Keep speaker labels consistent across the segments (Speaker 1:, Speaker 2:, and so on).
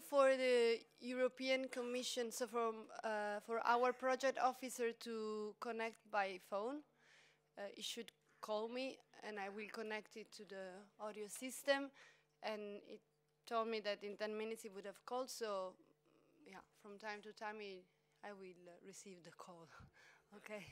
Speaker 1: For the European Commission, so for our project officer to connect by phone, it should call me and I will connect it to the audio system, and it told me that in 10 minutes it would have called, so yeah, from time to time I will receive the call. Okay.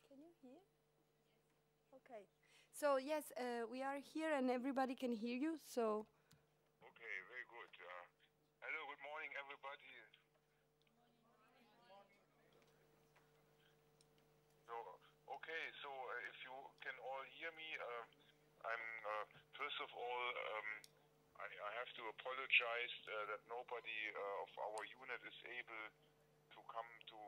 Speaker 1: Can you hear? Okay. So yes, we are here and everybody can hear you. So.
Speaker 2: Okay, very good. Hello, good morning, everybody. So if you can all hear me, I'm first of all, I have to apologize that nobody of our unit is able to come to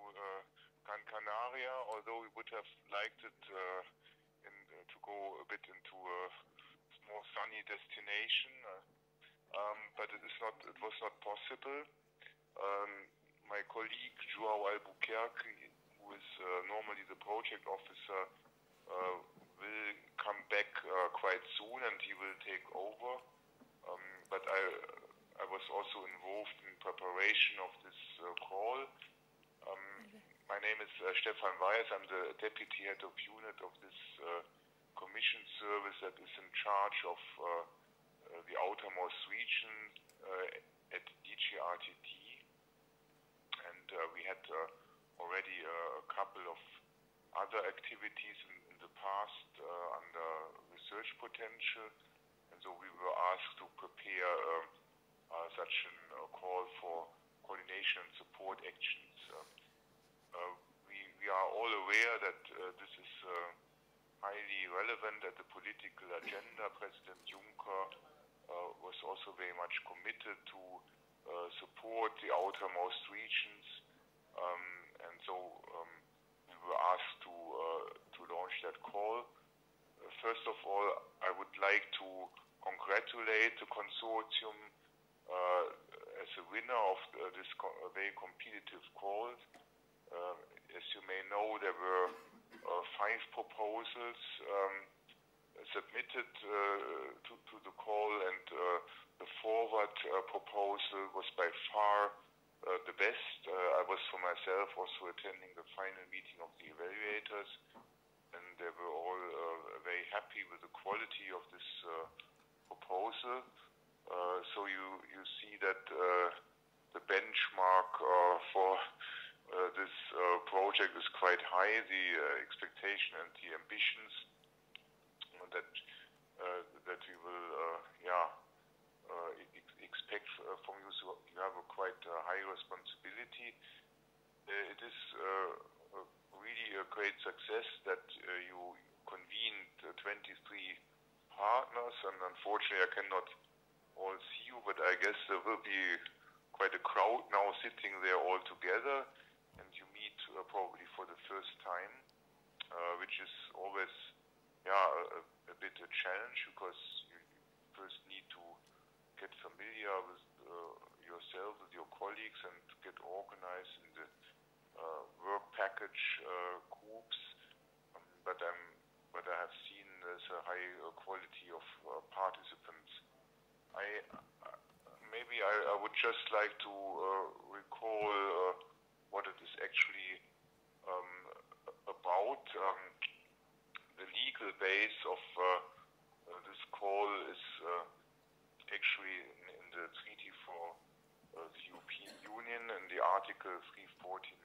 Speaker 2: Gran Canaria, although we would have liked it to go a bit into a more sunny destination, but it was not possible. My colleague Joao Albuquerque, who is normally the project officer, will come back quite soon and he will take over. But I was also involved in preparation of this call. My name is Stefan Weiß. I'm the deputy head of unit of this commission service that is in charge of the outermost region at DGRTT. And we had already a couple of other activities in the past under research potential. And so we were asked to prepare such a call for coordination and support actions. We are all aware that this is highly relevant at the political agenda. President Juncker was also very much committed to support the outermost regions, and so we were asked to launch that call. First of all, I would like to congratulate the consortium as a winner of this very competitive call. As you may know, there were 5 proposals submitted to the call, and the forward proposal was by far the best. I was for myself also attending the final meeting of the evaluators, and they were all very happy with the quality of this proposal. So you see that the benchmark for this project is quite high. The expectation and the ambitions that we will expect from you. So you have a quite high responsibility. It is really a great success that you convened 23 partners, and unfortunately I cannot all see you, but I guess there will be quite a crowd now sitting there all together, and you meet probably for the first time, which is always a bit a challenge, because you first need to get familiar with yourself, with your colleagues, and to get organized in the work package groups. But I have seen there's a high quality of participants. Maybe I would just like to recall what it is actually about. The legal base of this call is actually in the Treaty for the European Union, in the Article 349,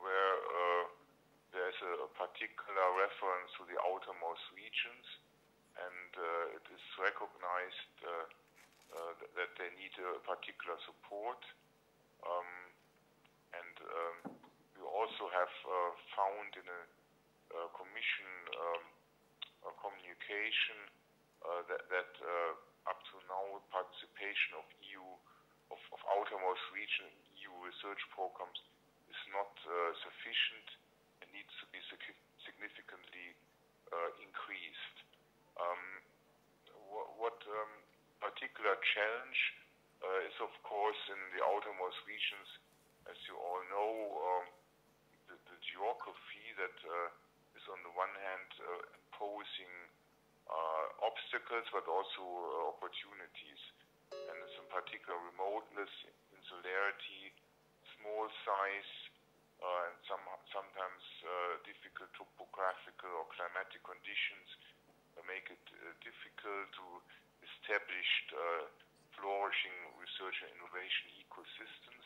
Speaker 2: where there's a particular reference to the outermost regions, and it is recognized that they need a particular support. And we also have found in a Commission communication that up to now participation of outermost region EU research programs is not sufficient and needs to be significantly increased. What particular challenge is, of course, in the outermost regions, as you all know, the geography that is on the one hand imposing obstacles but also opportunities, and it's in particular remoteness, insularity, small size, and sometimes difficult topographical or climatic conditions make it difficult to establish flourishing research and innovation ecosystems.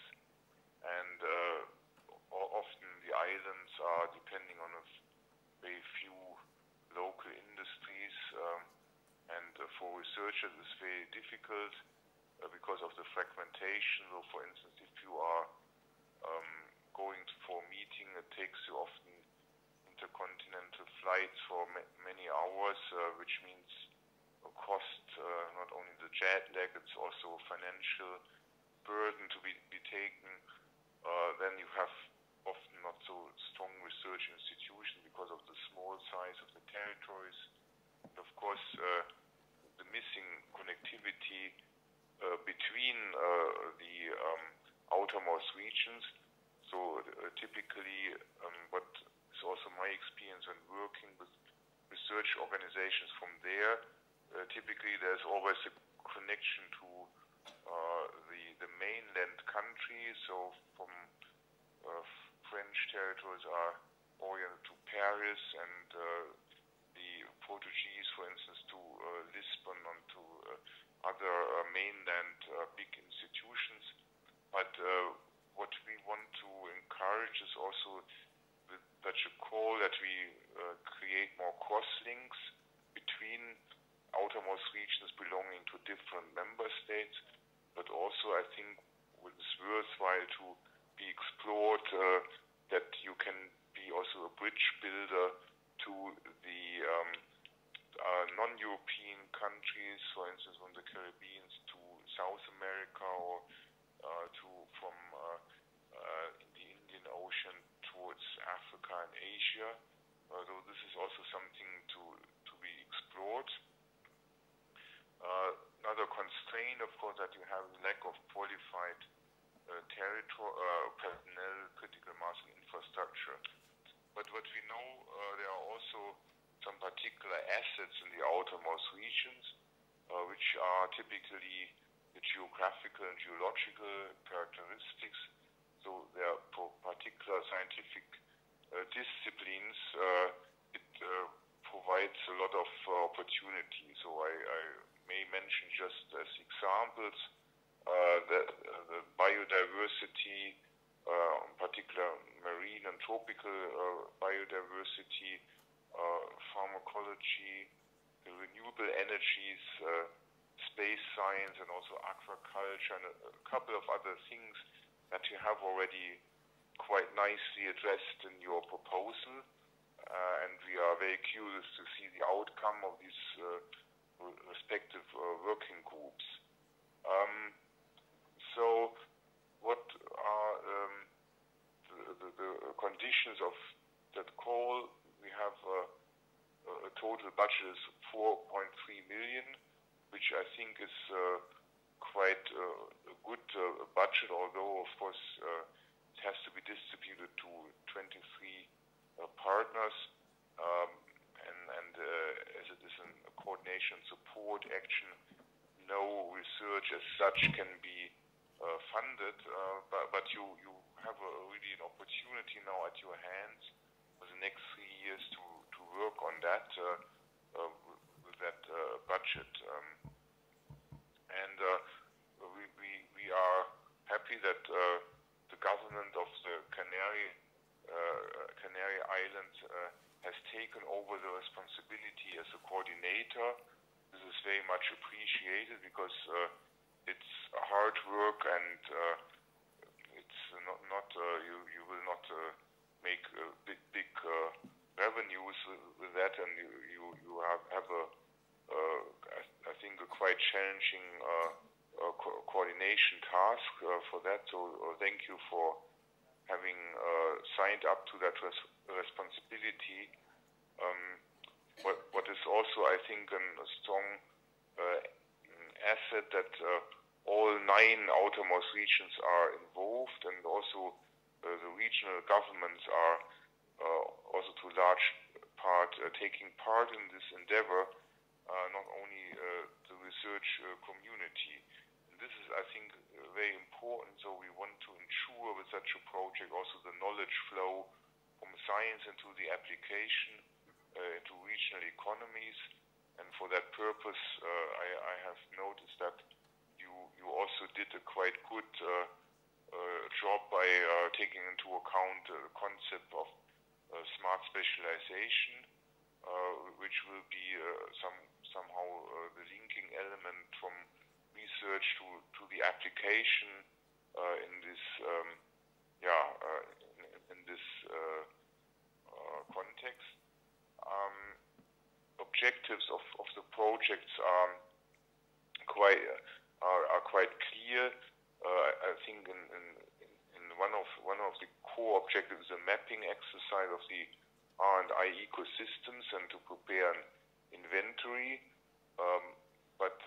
Speaker 2: And often the islands are depending on a very few local industries, and for researchers it's very difficult because of the fragmentation. So, for instance, if you are going for a meeting, it takes you often intercontinental flights for many hours, which means a cost, not only the jet lag, it's also a financial burden to be taken. Then you have often not so strong research institutions because of the small size of the territories. And of course, the missing connectivity between the outermost regions. So typically, what is also my experience when working with research organizations from there, typically there's always a connection to the mainland country. So from French territories are oriented to Paris, and the Portuguese, for instance, to Lisbon and to other mainland big institutions. But what we want to encourage is also with such a call that we create more cross-links between outermost regions belonging to different member states, but also I think it's worthwhile to be explored that you can be also a bridge builder to the non-European countries, for instance, from the Caribbean to South America, or from the Indian Ocean towards Africa and Asia. So this is also something to be explored. Another constraint, of course, that you have lack of qualified personnel, critical mass, and infrastructure. But what we know, there are also some particular assets in the outermost regions, which are typically the geographical and geological characteristics. So there are particular scientific disciplines. It provides a lot of opportunity. So I may mention just as examples the biodiversity, in particular marine and tropical biodiversity, pharmacology, the renewable energies, space science, and also aquaculture, and a couple of other things that you have already quite nicely addressed in your proposal. And we are very curious to see the outcome of these respective working groups. So what are the conditions of that call? We have a total budget is 4.3 million, which I think is quite a good budget, although of course it has to be distributed to 23 partners, and as it is a coordination support action, no research as such can be funded, but you have really an opportunity now at your hands for the next 3 years to work on that with that budget, and we are happy that the government of the Canary Islands has taken over the responsibility as a coordinator. This is very much appreciated because it's hard work, and it's not you will not make big revenues with that, and you have I think a quite challenging coordination task for that. So thank you for having signed up to that responsibility. What is also, I think, a strong asset that all 9 outermost regions are involved, and also the regional governments are also to a large part taking part in this endeavor, not only the research community. And this is, I think, very important. So we want to ensure with such a project also the knowledge flow from science into the application into regional economies. And for that purpose, I have noticed that you also did a quite good job by taking into account the concept of smart specialization, which will be somehow the linking element from research to the application in this context. Objectives of the projects are quite clear. I think in one of the core objectives is a mapping exercise of the R&I ecosystems and to prepare an inventory. But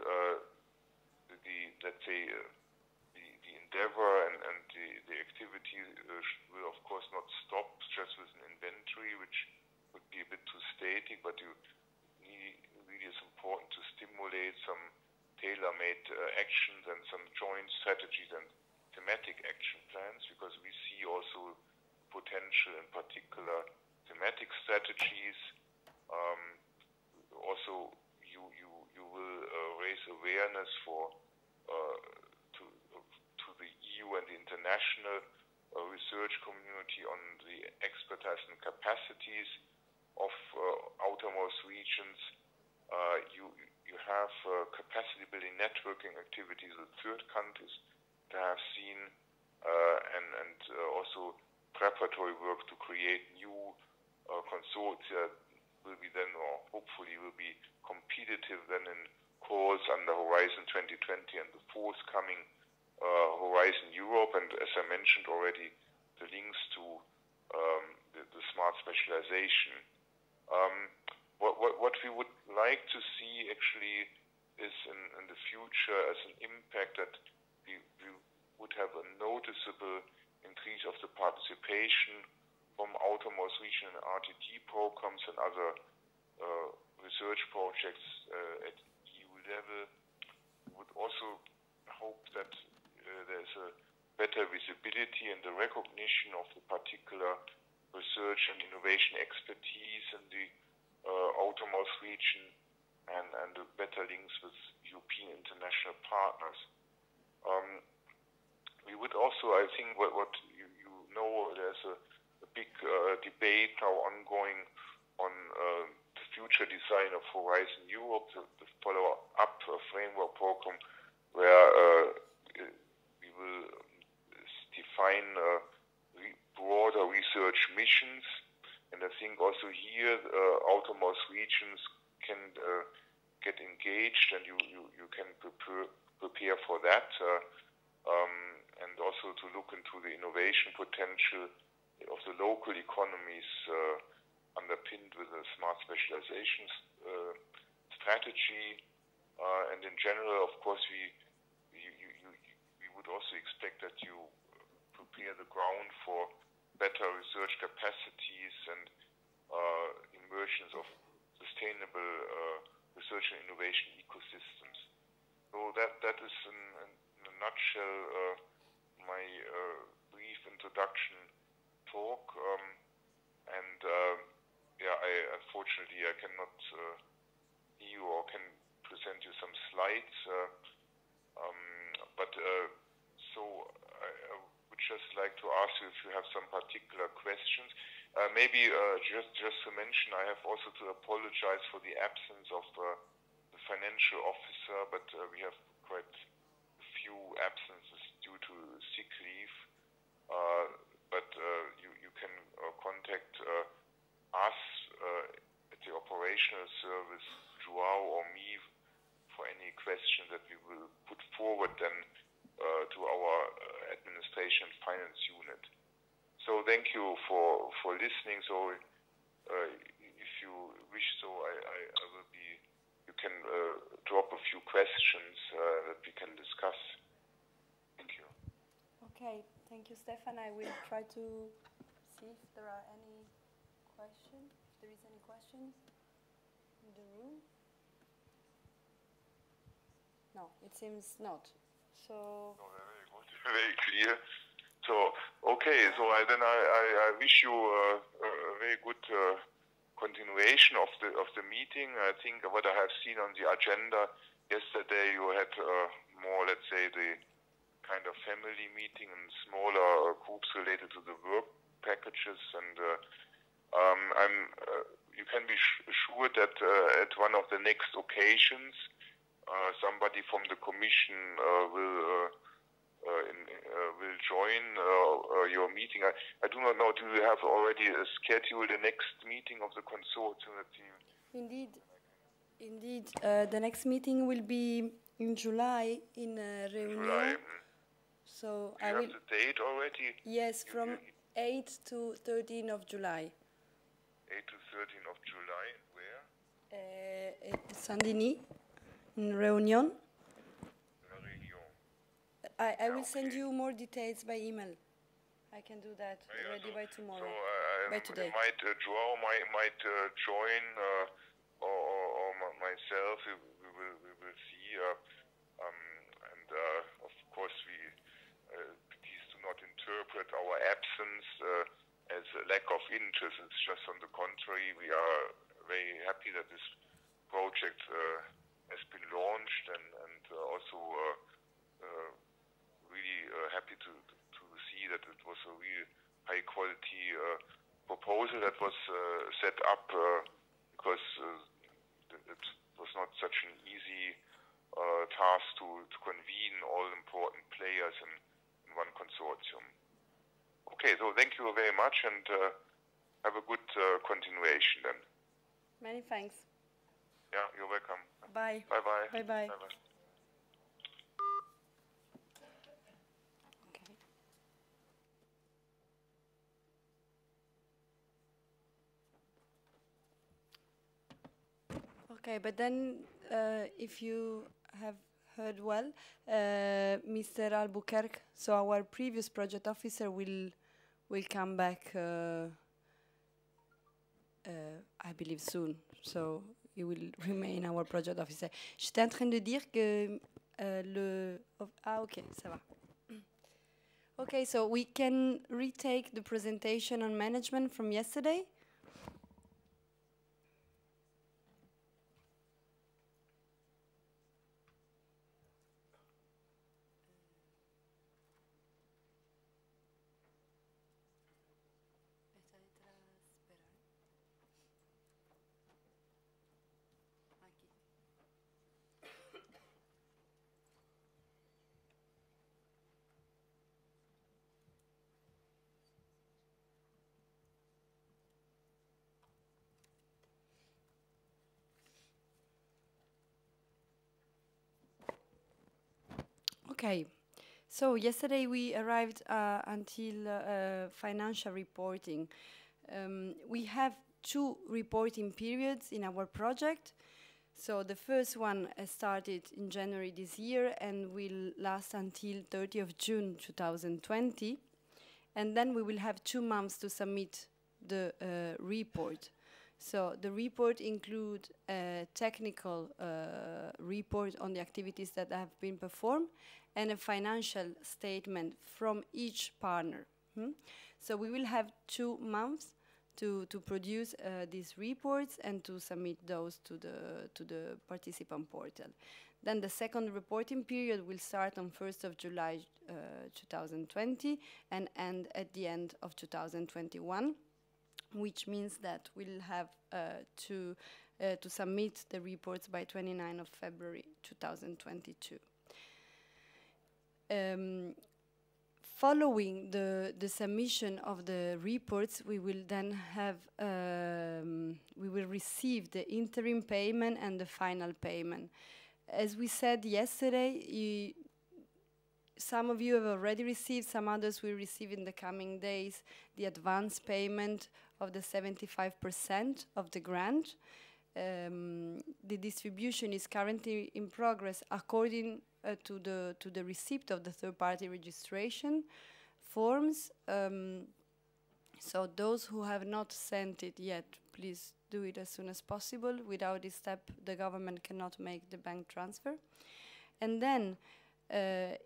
Speaker 2: let's say the endeavor and the activity will of course not stop just with an inventory, which would be a bit too static. But really is important to stimulate some tailor-made actions and some joint strategies and thematic action plans, because we see also potential in particular thematic strategies. Also, you will raise awareness to the EU and the international research community on the expertise and capacities of outermost regions. You have capacity building networking activities with third countries that have seen and also preparatory work to create new consortia will be then, or hopefully will be competitive then in calls under Horizon 2020 and the forthcoming Horizon Europe, and as I mentioned already, the links to the smart specialization. What we would like to see actually is in the future as an impact that we would have a noticeable increase of the participation from outermost region and RTD programs and other research projects at EU level. We would also hope that there's a better visibility and the recognition of the particular research and innovation expertise in the outermost region and the better links with European international partners. We would also, I think, what you know, there's a big debate now ongoing on the future design of Horizon Europe, the follow-up framework program, where we will define broader research missions. And I think also here outermost regions can get engaged, and you can prepare for that, and also to look into the innovation potential of the local economies underpinned with a smart specialization strategy. And in general, of course, we would also expect that you prepare the ground for better research capacities and emergence of sustainable research and innovation ecosystems. So that is in a nutshell my brief introduction talk. Unfortunately I cannot see you or can present you some slides. So I would just like to ask you if you have some particular questions. Maybe just to mention, I have also to apologize for the absence of the financial officer, but we have quite a few absences due to sick leave. But you can contact us at the operational service, Joao or me, for any question that we will put forward then to our administration finance unit. So thank you for listening. So if you wish, so I will be. You can drop a few questions that we can discuss. Thank you.
Speaker 1: Okay, thank you, Stefan. I will try to see if there are any questions. If there is any questions in the room. No, it seems not. So.
Speaker 2: No, very good, very clear. So okay, so I wish you a very good continuation of the meeting. I think what I have seen on the agenda yesterday, you had more, let's say, the kind of family meeting and smaller groups related to the work packages. And you can be sure that at one of the next occasions, somebody from the Commission will join your meeting. I do not know. Do you have already scheduled the next meeting of the consortium?
Speaker 1: Indeed. The next meeting will be in July in Réunion. So
Speaker 2: do you have the date already?
Speaker 1: Yes, from 8 to 13 of July.
Speaker 2: 8 to 13 of July, where?
Speaker 1: Saint-Denis, in Réunion. I will send you more details by email. I can do that already by tomorrow, by today.
Speaker 2: Joao might join, or myself. We will see. And of course, please do not interpret our absence as a lack of interest. It's just on the contrary. We are very happy that this project has been launched, and also really happy to see that it was a real high quality proposal that was set up, because it was not such an easy task to convene all important players in one consortium. Okay, so thank you very much, and have a good continuation then.
Speaker 1: Many thanks.
Speaker 2: Yeah, you're welcome.
Speaker 1: Bye.
Speaker 2: Bye-bye.
Speaker 1: Bye-bye.
Speaker 2: Bye-bye.
Speaker 1: Okay, but then if you have heard well, Mr. Albuquerque, so our previous project officer, will come back, I believe soon. So he will remain our project officer. J'étais en train de dire que ok, ça va. Okay, so we can retake the presentation on management from yesterday. Okay, so yesterday we arrived until financial reporting. We have 2 reporting periods in our project. So the first one started in January this year and will last until 30th of June 2020. And then we will have 2 months to submit the report. So the report includes a technical report on the activities that have been performed and a financial statement from each partner. So we will have 2 months to produce these reports and to submit those to the participant portal. Then the second reporting period will start on 1st of July 2020 and end at the end of 2021, which means that we'll have to submit the reports by 29th of February 2022. Following the submission of the reports, we will then have we will receive the interim payment and the final payment. As we said yesterday, some of you have already received, some others will receive in the coming days the advance payment of the 75% of the grant. The distribution is currently in progress according to the receipt of the third-party registration forms. So those who have not sent it yet, please do it as soon as possible. Without this step, the government cannot make the bank transfer. And then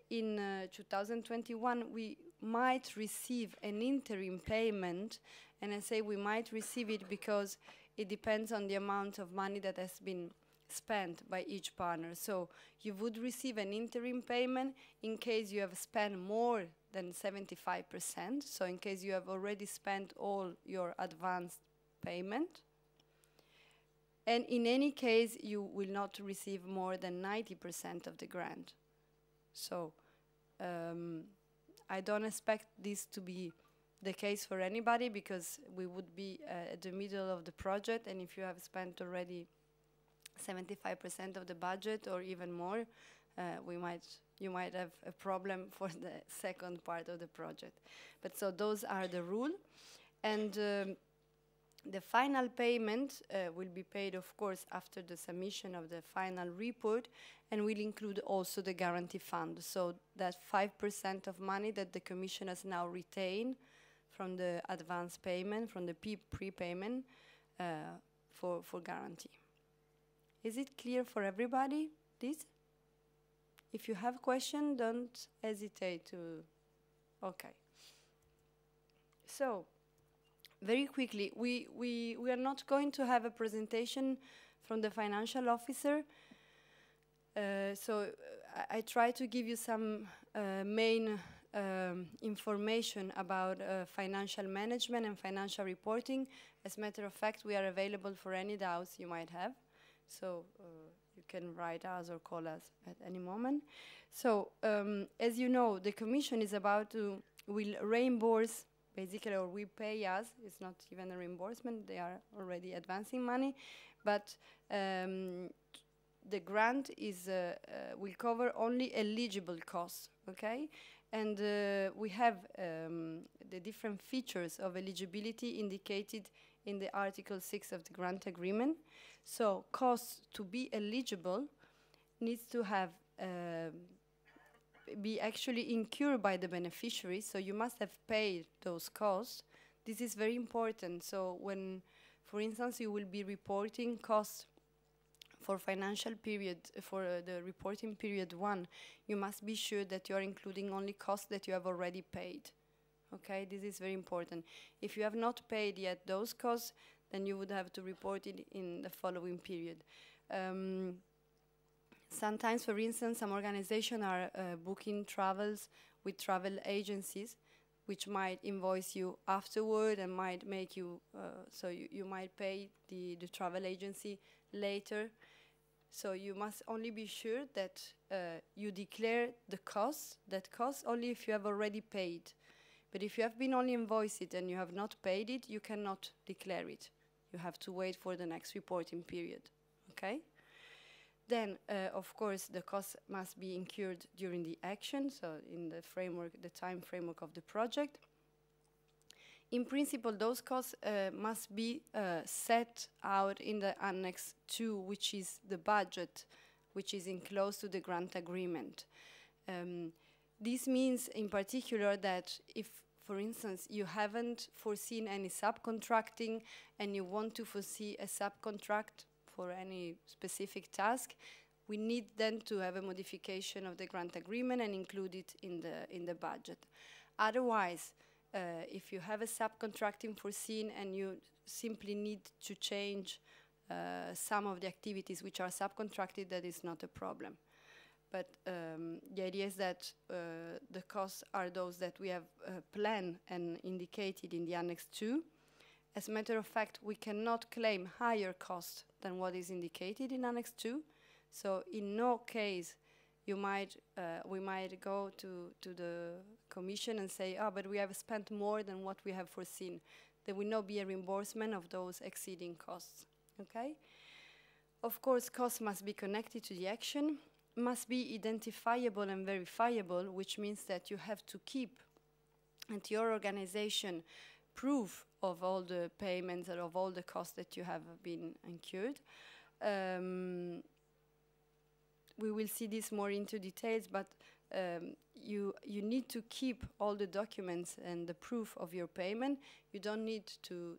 Speaker 1: in 2021, we might receive an interim payment. And I say we might receive it because it depends on the amount of money that has been spent by each partner. So you would receive an interim payment in case you have spent more than 75%. So in case you have already spent all your advanced payment. And in any case, you will not receive more than 90% of the grant. So I don't expect this to be the case for anybody, because we would be at the middle of the project, and if you have spent already 75% of the budget or even more, you might have a problem for the second part of the project. But so those are the rules. And the final payment will be paid, of course, after the submission of the final report, and will include also the guarantee fund. So that 5% of money that the Commission has now retained from the advance payment, from the prepayment for guarantee. Is it clear for everybody, this? If you have questions, don't hesitate to, okay. So, very quickly, we are not going to have a presentation from the financial officer. I try to give you some main information about financial management and financial reporting. As a matter of fact, we are available for any doubts you might have. So you can write us or call us at any moment. So as you know, the Commission is will reimburse, basically, or will pay us. It's not even a reimbursement, they are already advancing money, but the grant will cover only eligible costs, okay? And we have the different features of eligibility indicated in the Article 6 of the grant agreement. So costs to be eligible needs to have be actually incurred by the beneficiary, so you must have paid those costs. This is very important. So when, for instance, you will be reporting costs for financial period, for the reporting period 1, you must be sure that you are including only costs that you have already paid. Okay, this is very important. If you have not paid yet those costs, then you would have to report it in the following period. Sometimes, for instance, some organizations are booking travels with travel agencies, which might invoice you afterward and might make you, so you might pay the travel agency later. So you must only be sure that you declare the costs, only if you have already paid. But if you have been only invoiced and you have not paid it, you cannot declare it. You have to wait for the next reporting period, okay? Then, of course, the costs must be incurred during the action, so in the framework, the time framework of the project. In principle, those costs must be set out in the Annex 2, which is the budget, which is enclosed to the grant agreement. This means, in particular, that if, for instance, you haven't foreseen any subcontracting and you want to foresee a subcontract for any specific task, we need then to have a modification of the grant agreement and include it in the budget. Otherwise, if you have a subcontracting foreseen and you simply need to change some of the activities which are subcontracted, that is not a problem. But the idea is that the costs are those that we have planned and indicated in the Annex 2. As a matter of fact, we cannot claim higher costs than what is indicated in Annex 2. So in no case we might go to the Commission and say, oh, but we have spent more than what we have foreseen. There will not be a reimbursement of those exceeding costs, okay? Of course, costs must be connected to the action, must be identifiable and verifiable, which means that you have to keep at your organization proof of all the payments and of all the costs that you have been incurred. We will see this more into details, but you need to keep all the documents and the proof of your payment. You don't need to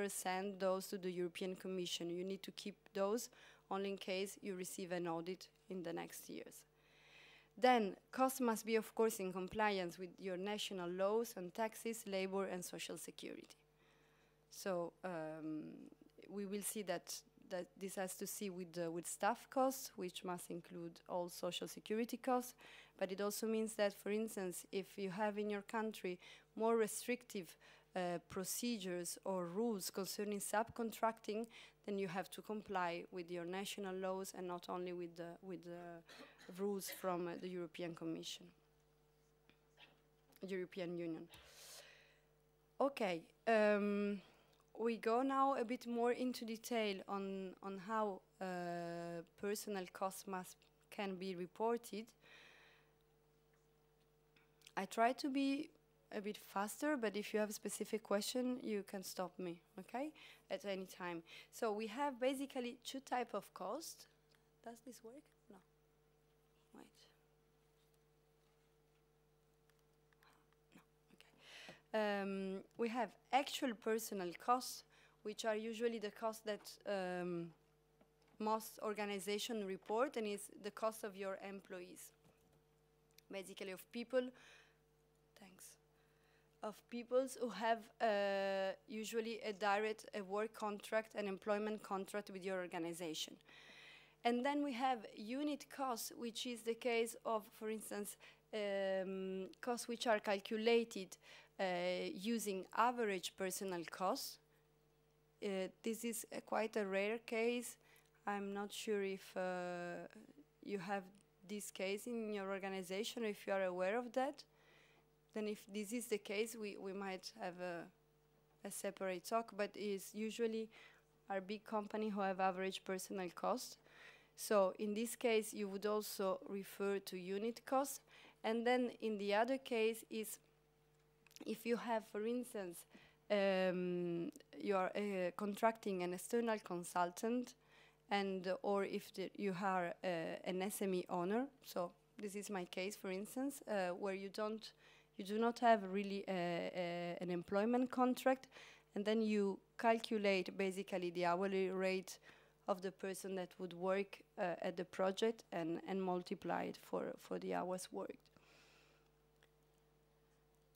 Speaker 1: send those to the European Commission. You need to keep those only in case you receive an audit in the next years. Then, costs must be, of course, in compliance with your national laws on taxes, labor, and social security. So we will see that that this has to see with staff costs, which must include all social security costs. But it also means that, for instance, if you have in your country more restrictive procedures or rules concerning subcontracting, then you have to comply with your national laws and not only with the rules from the European Commission, European Union. Okay, we go now a bit more into detail on how personal costs can be reported. I try to be a bit faster, but if you have a specific question, you can stop me, okay, at any time. So we have basically two types of costs. Does this work? No. Wait. No, okay. We have actual personal costs, which are usually the costs that most organizations report, and is the cost of your employees. Basically of people, of peoples who have usually a work contract, an employment contract with your organization. And then we have unit costs, which is the case of, for instance, costs which are calculated using average personal costs. This is quite a rare case. I'm not sure if you have this case in your organization, or if you are aware of that. Then if this is the case, we might have a separate talk, but it's usually our big company who have average personal costs. So in this case, you would also refer to unit costs. And then in the other case is if you have, for instance, you are contracting an external consultant, and or if you are an SME owner. So this is my case, for instance, where you do not have really an employment contract, and then you calculate basically the hourly rate of the person that would work at the project and multiply it for the hours worked.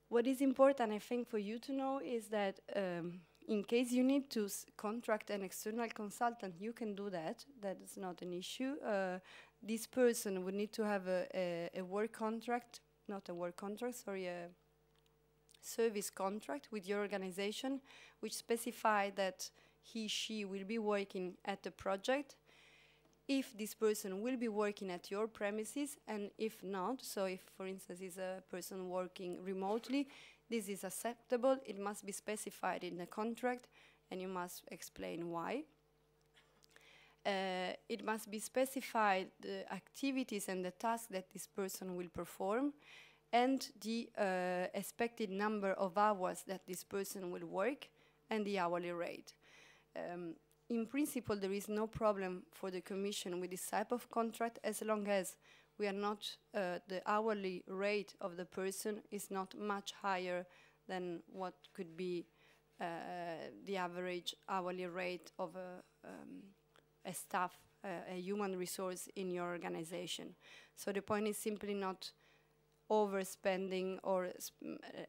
Speaker 1: What is important, I think, for you to know is that in case you need to contract an external consultant, you can do that. That is not an issue. This person would need to have a work contract, not a work contract, sorry, a service contract with your organization, which specify that she will be working at the project, if this person will be working at your premises, and if not, so if, for instance, is a person working remotely, this is acceptable. It must be specified in the contract, and you must explain why. It must be specified the activities and the tasks that this person will perform, and the expected number of hours that this person will work, and the hourly rate. In principle, there is no problem for the Commission with this type of contract, as long as we are not, the hourly rate of the person is not much higher than what could be the average hourly rate of a staff, a human resource in your organization. So the point is simply not overspending or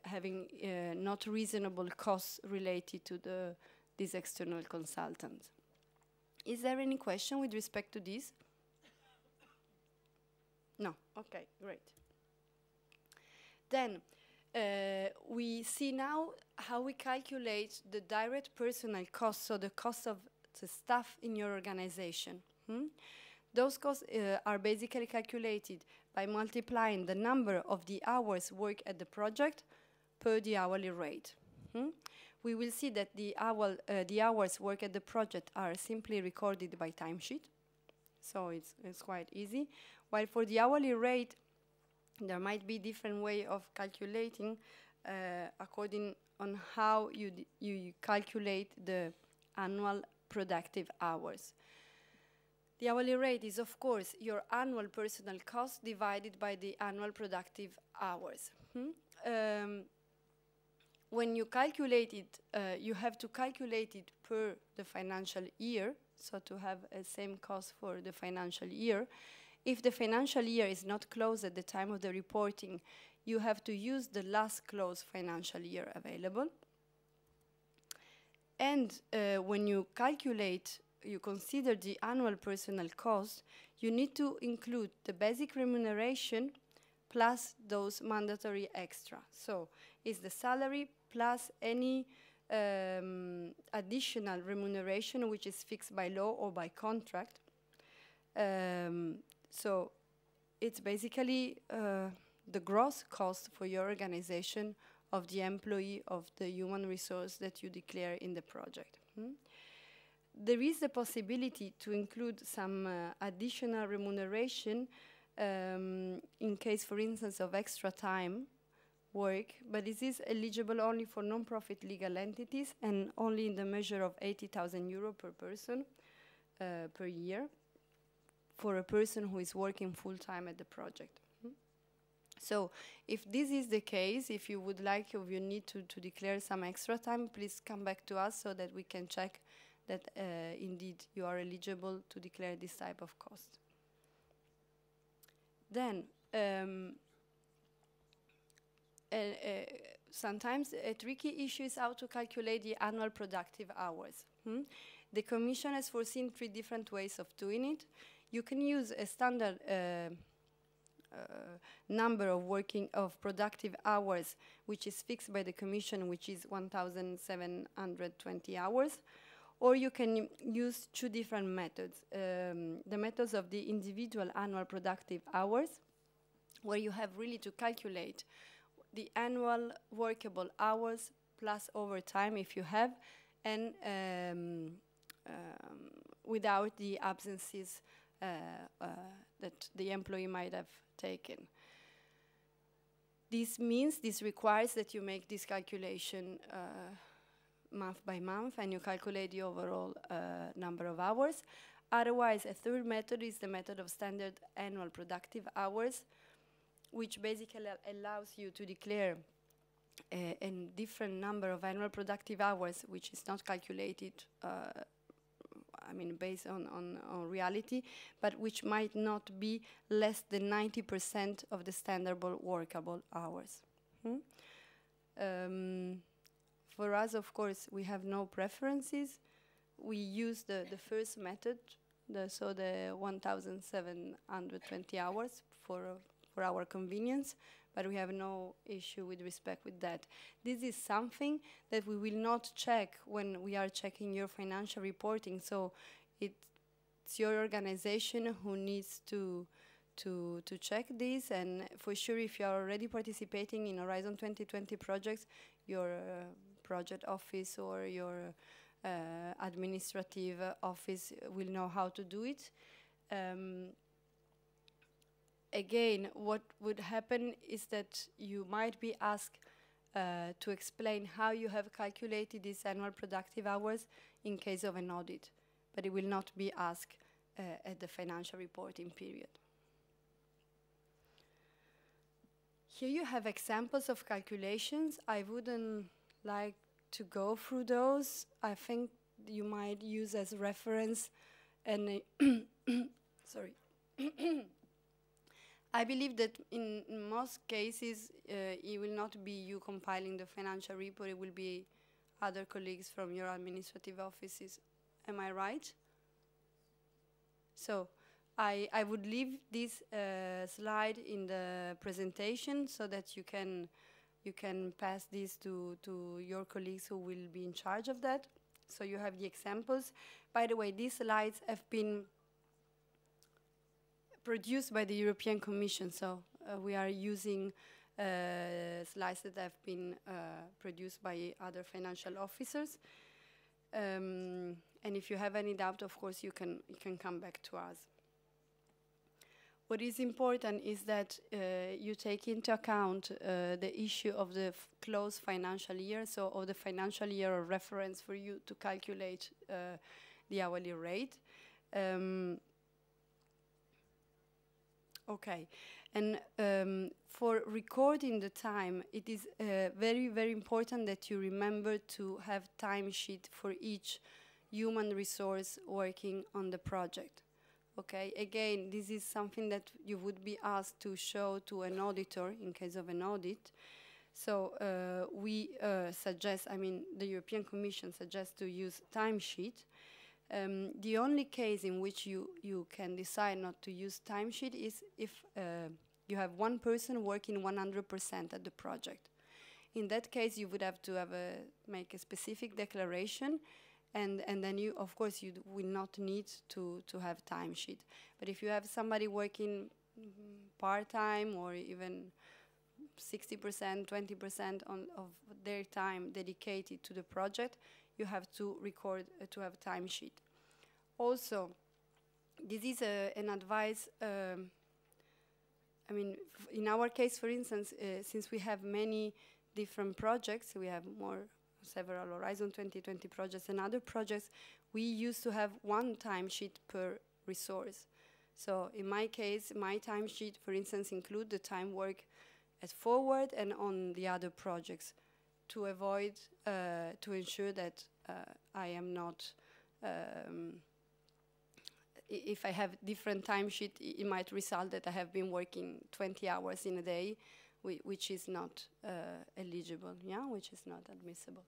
Speaker 1: having not reasonable costs related to this external consultant. Is there any question with respect to this? No? Okay, great. Then we see now how we calculate the direct personal costs, so the cost of the staff in your organization. Those costs are basically calculated by multiplying the number of the hours worked at the project per the hourly rate. We will see that the hours worked at the project are simply recorded by timesheet, so it's quite easy. While for the hourly rate, there might be different way of calculating according on how you calculate the annual productive hours. The hourly rate is, of course, your annual personal cost divided by the annual productive hours. When you calculate it, you have to calculate it per the financial year, so to have a same cost for the financial year. If the financial year is not closed at the time of the reporting, you have to use the last closed financial year available. And when you calculate you consider the annual personal cost, you need to include the basic remuneration plus those mandatory extra. So it's the salary plus any additional remuneration which is fixed by law or by contract. So it's basically the gross cost for your organization of the employee of the human resource that you declare in the project. There is the possibility to include some additional remuneration in case, for instance, of extra time work, but this is eligible only for non-profit legal entities and only in the measure of 80,000 euro per person per year for a person who is working full-time at the project. So if this is the case, if you would like, if you need to declare some extra time, please come back to us so that we can check that indeed you are eligible to declare this type of cost. Then, sometimes a tricky issue is how to calculate the annual productive hours. The Commission has foreseen 3 different ways of doing it. You can use a standard number of productive hours, which is fixed by the Commission, which is 1,720 hours, or you can use 2 different methods. The methods of the individual annual productive hours, where you have really to calculate the annual workable hours plus overtime if you have, and without the absences that the employee might have taken. This means, this requires that you make this calculation month by month and you calculate the overall number of hours. Otherwise, a third method is the method of standard annual productive hours, which basically allows you to declare a different number of annual productive hours, which is not calculated based on reality, but which might not be less than 90% of the standard workable hours. For us, of course, we have no preferences. We use the first method, so the 1,720 hours for our convenience, but we have no issue with respect with that. This is something that we will not check when we are checking your financial reporting, so it's your organization who needs to check this, and for sure if you are already participating in Horizon 2020 projects, your project office or your administrative office will know how to do it. Again, what would happen is that you might be asked to explain how you have calculated these annual productive hours in case of an audit, but it will not be asked at the financial reporting period. Here you have examples of calculations. I wouldn't like to go through those. I think you might use as reference, and sorry. I believe that in most cases it will not be you compiling the financial report, it will be other colleagues from your administrative offices. Am I right? So I would leave this slide in the presentation so that you can pass this to your colleagues who will be in charge of that. So you have the examples. By the way, these slides have been produced by the European Commission, so we are using slides that have been produced by other financial officers. And if you have any doubt, of course, you can come back to us. What is important is that you take into account the issue of the closed financial year, so of the financial year of reference for you to calculate the hourly rate. Okay, and for recording the time, it is very, very important that you remember to have timesheet for each human resource working on the project. Okay, again, this is something that you would be asked to show to an auditor in case of an audit. So we suggest, the European Commission suggests to use timesheet. The only case in which you can decide not to use timesheet is if you have one person working 100% at the project. In that case, you would have to make a specific declaration, and then you, of course, you will not need to have timesheet. But if you have somebody working part-time or even 60%, 20% of their time dedicated to the project, you have to record to have timesheet. Also, this is an advice. I mean, in our case, for instance, since we have many different projects, we have several Horizon 2020 projects and other projects, we used to have one timesheet per resource. So in my case, my timesheet, for instance, include the time work at Forward and on the other projects to avoid, to ensure that I am not, if I have different timesheet, it might result that I have been working 20 hours in a day, which is not eligible, yeah, which is not admissible.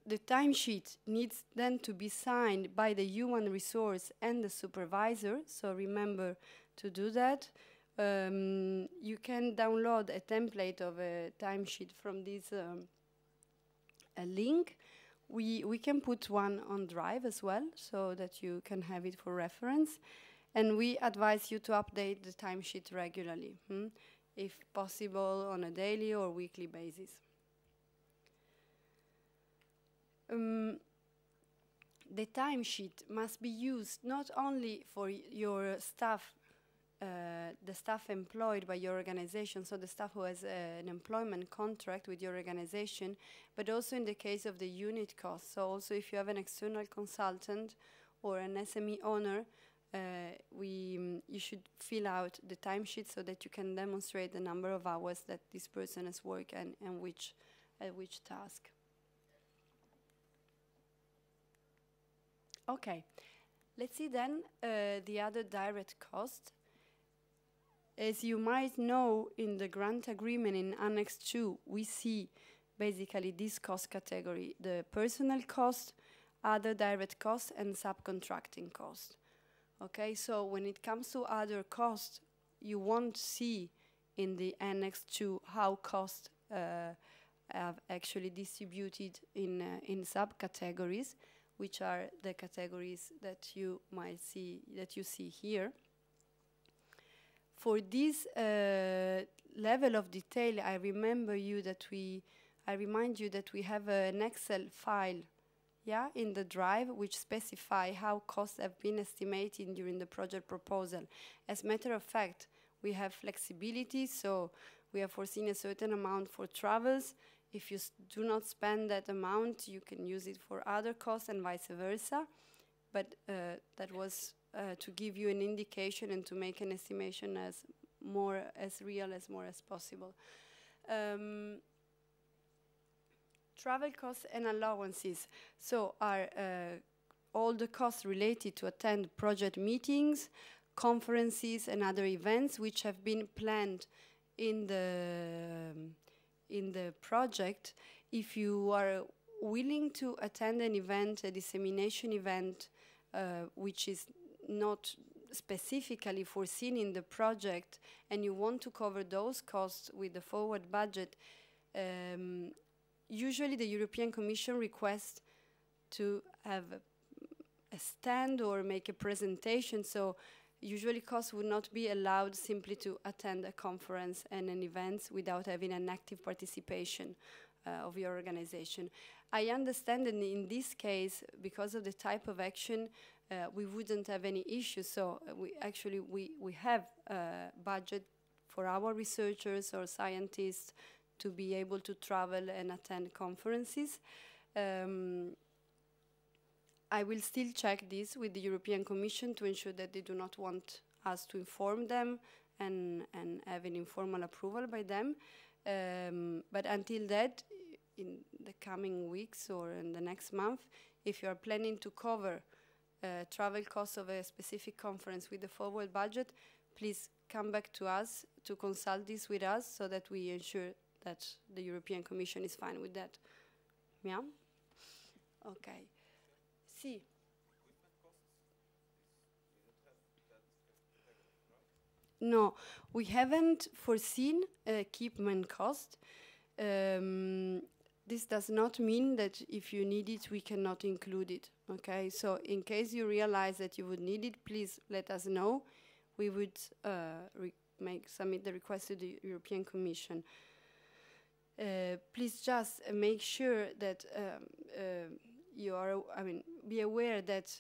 Speaker 1: The timesheet needs then to be signed by the human resource and the supervisor, so remember to do that. You can download a template of a timesheet from this a link. We can put one on Drive as well, so that you can have it for reference. And we advise you to update the timesheet regularly, if possible on a daily or weekly basis. The timesheet must be used not only for your staff, the staff employed by your organization, so the staff who has an employment contract with your organization, but also in the case of the unit cost. So also if you have an external consultant or an SME owner, you should fill out the timesheet so that you can demonstrate the number of hours that this person has worked and which task. Okay, let's see then the other direct cost. As you might know, in the grant agreement in Annex 2, we see basically this cost category: the personnel cost, other direct costs, and subcontracting cost. Okay, so when it comes to other costs, you won't see in the Annex 2 how costs have actually distributed in subcategories, which are the categories that you might see, that you see here. For this level of detail, I remind you that we have an Excel file, yeah, in the Drive, which specify how costs have been estimated during the project proposal. As a matter of fact, we have flexibility, so we have foreseen a certain amount for travels. If you do not spend that amount, you can use it for other costs and vice versa. But that was to give you an indication and to make an estimation as real as possible. Travel costs and allowances. So are all the costs related to attend project meetings, conferences, and other events which have been planned in the project. If you are willing to attend an event, a dissemination event, which is not specifically foreseen in the project, and you want to cover those costs with the forward budget, usually the European Commission requests to have a stand or make a presentation, so usually costs would not be allowed simply to attend a conference and an event without having an active participation of your organization. I understand that in this case, because of the type of action, we wouldn't have any issues. So we have a budget for our researchers or scientists to be able to travel and attend conferences. I will still check this with the European Commission to ensure that they do not want us to inform them and have an informal approval by them. But until that, in the coming weeks or in the next month, if you are planning to cover travel costs of a specific conference with the forward budget, please come back to us to consult this with us so that we ensure that the European Commission is fine with that. Yeah? Okay. See. No, we haven't foreseen equipment cost. This does not mean that if you need it, we cannot include it. Okay, so in case you realize that you would need it, please let us know. We would submit the request to the European Commission. Please just make sure that you are, be aware that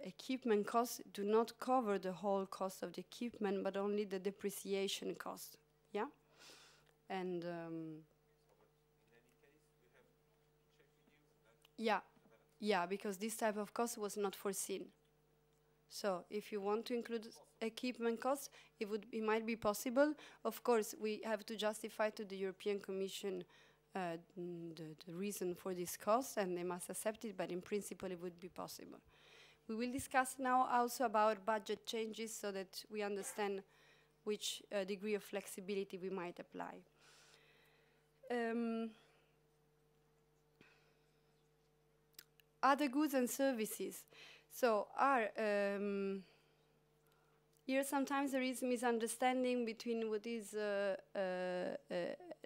Speaker 1: equipment costs do not cover the whole cost of the equipment, but only the depreciation cost. Yeah, and yeah, because this type of cost was not foreseen. So if you want to include equipment costs, it might be possible. Of course, we have to justify to the European Commission the reason for this cost, and they must accept it, but in principle it would be possible. We will discuss now also about budget changes so that we understand which degree of flexibility we might apply. Other goods and services. So here sometimes there is misunderstanding between what is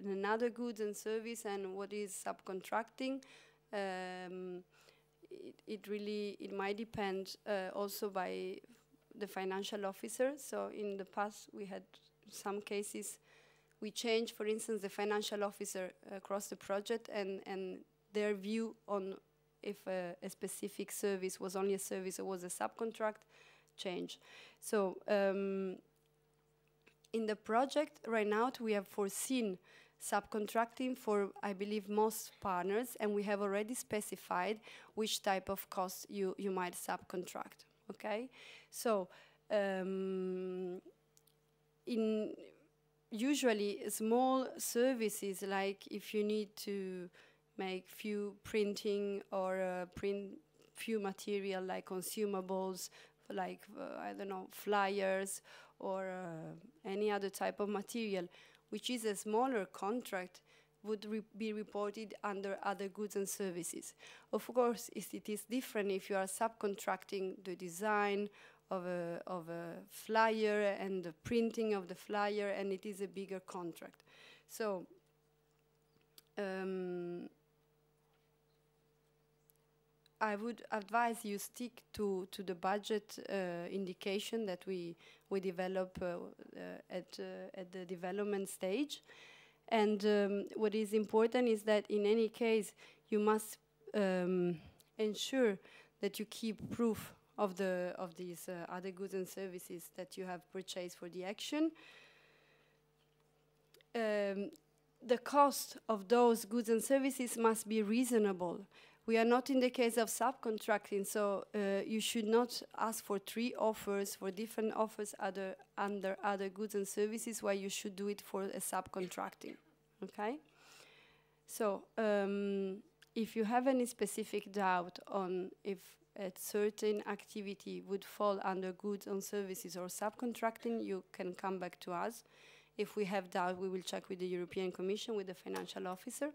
Speaker 1: another goods and service and what is subcontracting. It might depend also by the financial officer. So in the past we had some cases we changed, for instance, the financial officer across the project and their view on if a specific service was only a service or was a subcontract change. So in the project right now we have foreseen subcontracting for, I believe, most partners, and we have already specified which type of costs you might subcontract. Okay, so in usually small services, like if you need to make few printing or print few material like consumables, like I don't know, flyers or any other type of material, which is a smaller contract, would be reported under other goods and services. Of course, it is different if you are subcontracting the design of a flyer and the printing of the flyer, and it is a bigger contract. So I would advise you stick to the budget indication that we develop at the development stage. And what is important is that in any case you must ensure that you keep proof of these other goods and services that you have purchased for the action. The cost of those goods and services must be reasonable. We are not in the case of subcontracting, so you should not ask for 3 offers, for different offers under other goods and services, while you should do it for a subcontracting, okay? So if you have any specific doubt on if a certain activity would fall under goods and services or subcontracting, you can come back to us. If we have doubt, we will check with the European Commission, with the financial officer.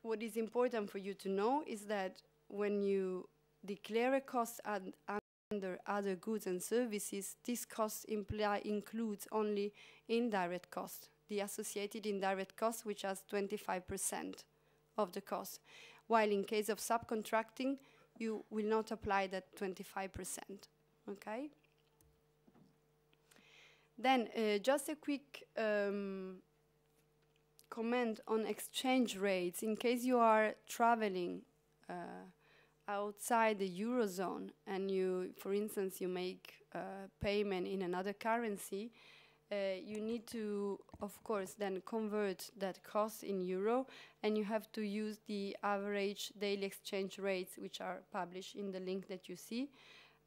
Speaker 1: What is important for you to know is that when you declare a cost under other goods and services, this cost includes only indirect cost, the associated indirect cost, which has 25% of the cost, while in case of subcontracting, you will not apply that 25%, okay? Then just a quick comment on exchange rates. In case you are traveling outside the Eurozone and you, for instance, you make payment in another currency, you need to, of course, then convert that cost in euro, and you have to use the average daily exchange rates, which are published in the link that you see.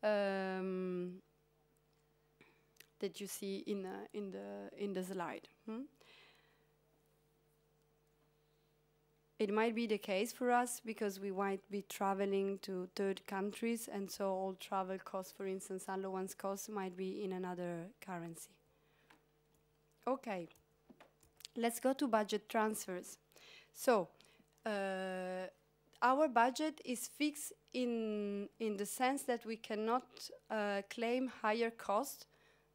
Speaker 1: In the slide. It might be the case for us because we might be traveling to third countries, and so all travel costs, for instance, allowance costs, might be in another currency. Okay, Let's go to budget transfers. So, our budget is fixed in the sense that we cannot claim higher cost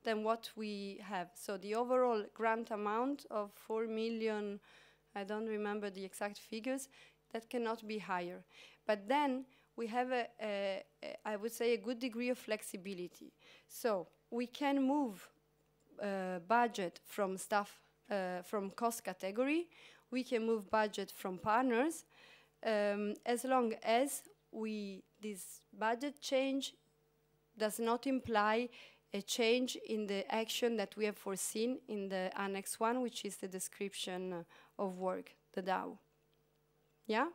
Speaker 1: than what we have. So the overall grant amount of 4 million, I don't remember the exact figures, that cannot be higher. But then we have I would say, a good degree of flexibility. So we can move budget from staff, from cost category. We can move budget from partners, as long as this budget change does not imply a change in the action that we have foreseen in the Annex 1, which is the description of work, the DAO. Yeah?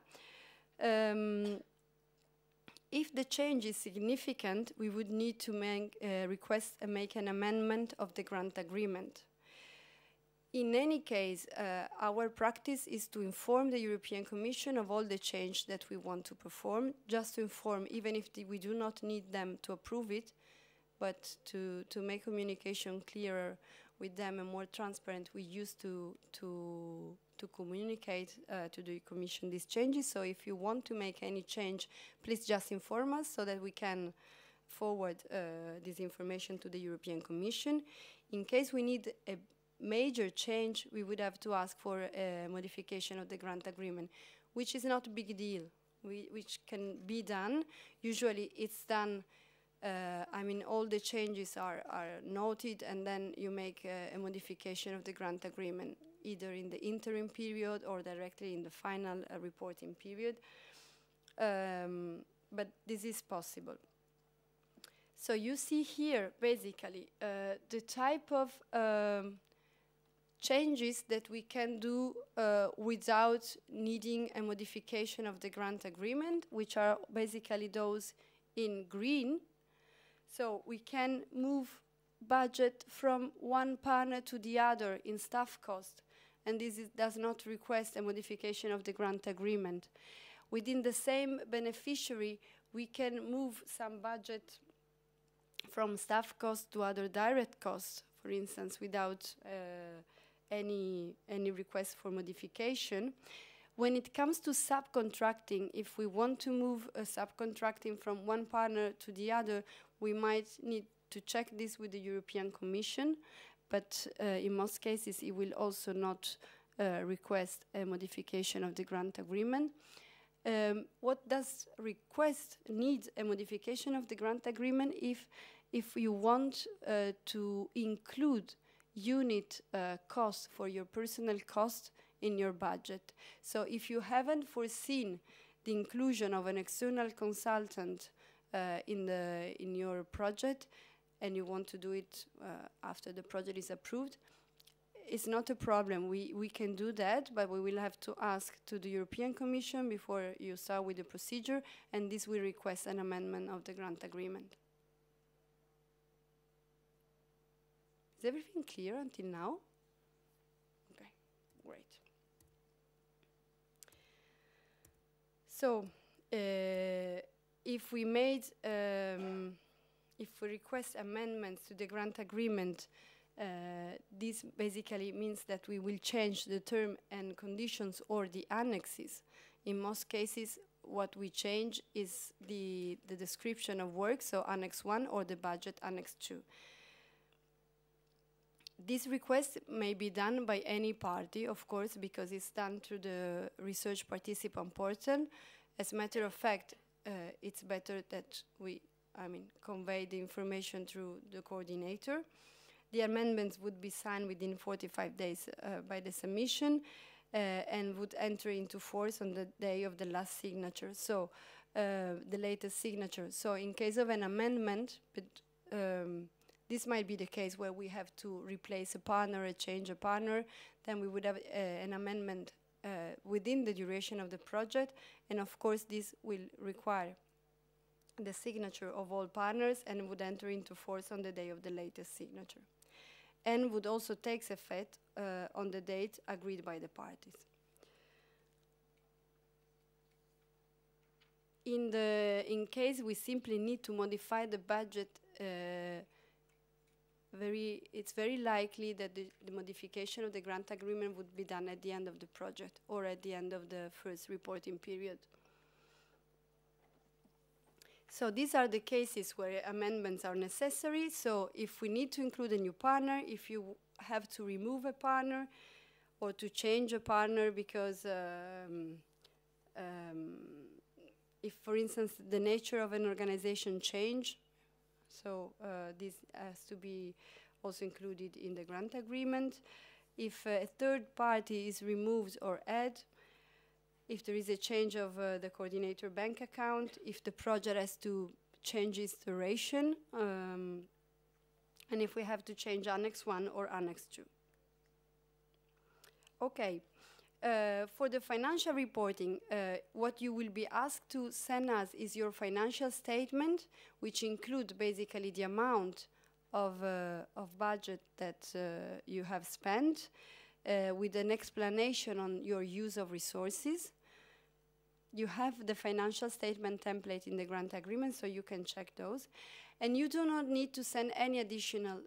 Speaker 1: If the change is significant, we would need to make an amendment of the grant agreement. In any case, our practice is to inform the European Commission of all the change that we want to perform, just to inform, even if we do not need them to approve it, but to make communication clearer with them and more transparent. We used to communicate to the Commission these changes. So if you want to make any change, please just inform us so that we can forward this information to the European Commission. In case we need a major change, we would have to ask for a modification of the grant agreement, which is not a big deal, which can be done. Usually it's done, I mean, all the changes are noted, and then you make a modification of the grant agreement, either in the interim period or directly in the final reporting period. But this is possible. So you see here, basically, the type of changes that we can do without needing a modification of the grant agreement, which are basically those in green. So we can move budget from one partner to the other in staff cost, and this does not request a modification of the grant agreement. Within the same beneficiary, we can move some budget from staff cost to other direct costs, for instance, without any request for modification. When it comes to subcontracting, if we want to move subcontracting from one partner to the other, we might need to check this with the European Commission, but in most cases it will also not request a modification of the grant agreement. What does need a modification of the grant agreement if you want to include unit cost for your personal cost in your budget. So if you haven't foreseen the inclusion of an external consultant in your project, and you want to do it after the project is approved, it's not a problem. We can do that, but we will have to ask to the European Commission before you start with the procedure, and this will request an amendment of the grant agreement. Is everything clear until now? Okay, great. So, if we request amendments to the grant agreement, this basically means that we will change the term and conditions or the annexes. In most cases, what we change is the description of work, so Annex 1 or the budget Annex 2. This request may be done by any party, of course, because it's done through the research participant portal. As a matter of fact, it's better that we, convey the information through the coordinator. The amendments would be signed within 45 days by the submission and would enter into force on the day of the last signature, so the latest signature. So in case of an amendment, this might be the case where we have to replace a partner or change a partner, then we would have an amendment within the duration of the project, and of course this will require the signature of all partners and would enter into force on the day of the latest signature, and would also take effect on the date agreed by the parties. In case we simply need to modify the budget it's very likely that the modification of the grant agreement would be done at the end of the project or at the end of the first reporting period. So these are the cases where amendments are necessary. So if we need to include a new partner, if you have to remove a partner or to change a partner because if, for instance, the nature of an organization change, so this has to be also included in the grant agreement. If a third party is removed or added, if there is a change of the coordinator bank account, if the project has to change its duration, and if we have to change Annex 1 or Annex 2. Okay, for the financial reporting, what you will be asked to send us is your financial statement, which includes basically the amount of budget that you have spent, with an explanation on your use of resources. You have the financial statement template in the grant agreement, so you can check those. And you do not need to send any additional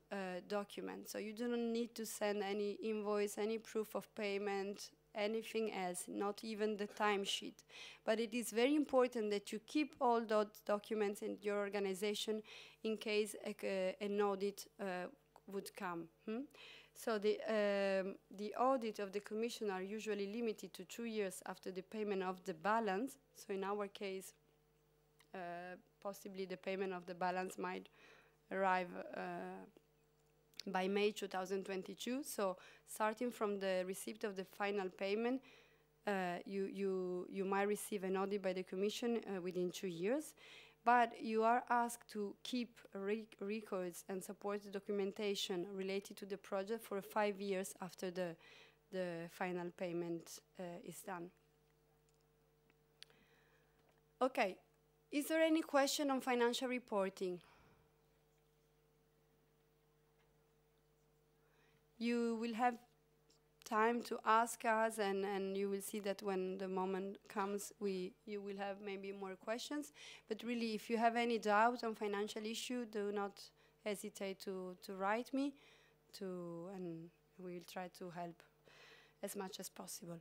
Speaker 1: documents. So you do not need to send any invoice, any proof of payment, anything else, not even the timesheet. But it is very important that you keep all those documents in your organization in case an audit would come. So the audit of the Commission are usually limited to 2 years after the payment of the balance. So in our case, possibly the payment of the balance might arrive by May 2022. So starting from the receipt of the final payment, you might receive an audit by the Commission within 2 years. But you are asked to keep records and support the documentation related to the project for 5 years after the final payment is done. Okay, is there any question on financial reporting? You will have time to ask us, and you will see that when the moment comes, you will have maybe more questions. But really, if you have any doubt on financial issue, do not hesitate to write me, and we will try to help as much as possible.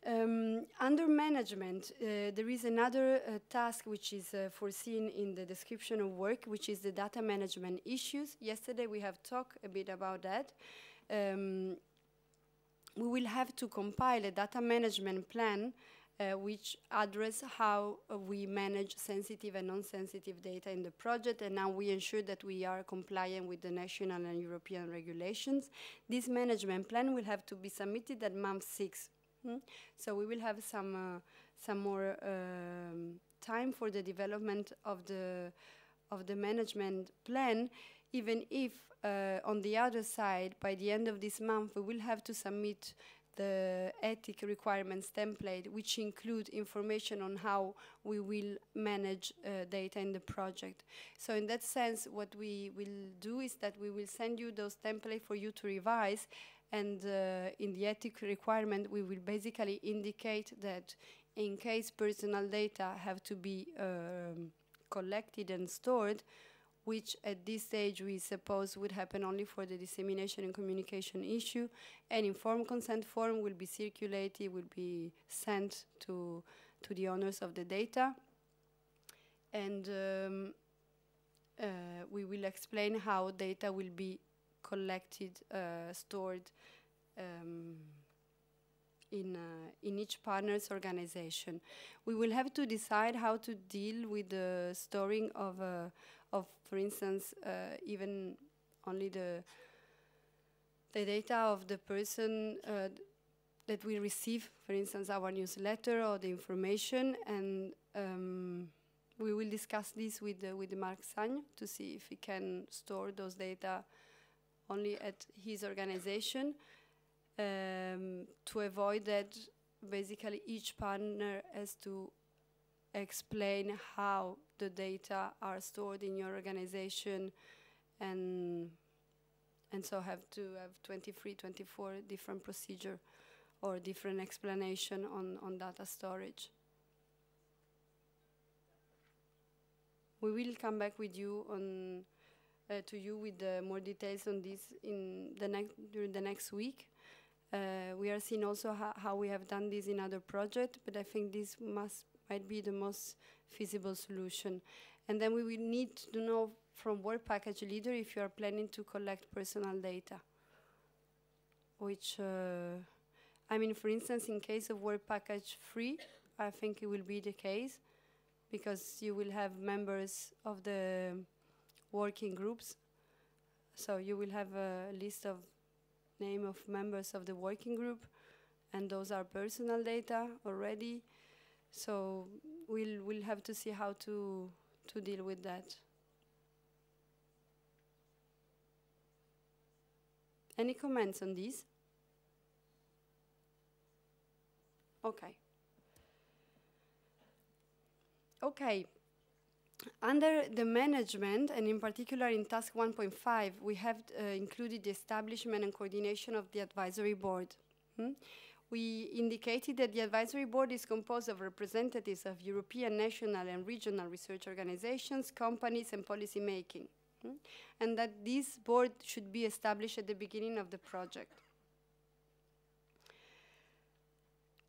Speaker 1: Under management, there is another task which is foreseen in the description of work, which is the data management issues. Yesterday we have talked a bit about that. We will have to compile a data management plan which address how we manage sensitive and non-sensitive data in the project, and now we ensure that we are compliant with the national and European regulations. This management plan will have to be submitted at month 6. So we will have some more time for the development of the management plan, even if on the other side, by the end of this month, we will have to submit the ethic requirements template, which include information on how we will manage data in the project. So in that sense, what we will do is that we will send you those templates for you to revise, and in the ethic requirement, we will basically indicate that in case personal data have to be collected and stored, which at this stage we suppose would happen only for the dissemination and communication issue, an informed consent form will be circulated, will be sent to the owners of the data, and we will explain how data will be collected, stored in each partner's organization. We will have to decide how to deal with the storing of for instance, even only the data of the person that we receive, for instance, our newsletter or the information, and we will discuss this with Marc Sagne to see if he can store those data only at his organization, to avoid that basically each partner has to explain how the data are stored in your organization, and so have to have 23, 24 different procedure or different explanation on data storage. We will come back with you on to you with more details on this during the next week. We are seeing also how we have done this in other projects, but I think this might be the most feasible solution. And then we will need to know from work package leader if you are planning to collect personal data, which, I mean, for instance, in case of work package 3, I think it will be the case, because you will have members of the working groups. So you will have a list of name of members of the working group, and those are personal data already. So we'll have to see how to deal with that. Any comments on this? Okay. Okay. Under the management, and in particular in task 1.5, we have included the establishment and coordination of the advisory board. We indicated that the advisory board is composed of representatives of European, national, and regional research organizations, companies, and policy making, and that this board should be established at the beginning of the project.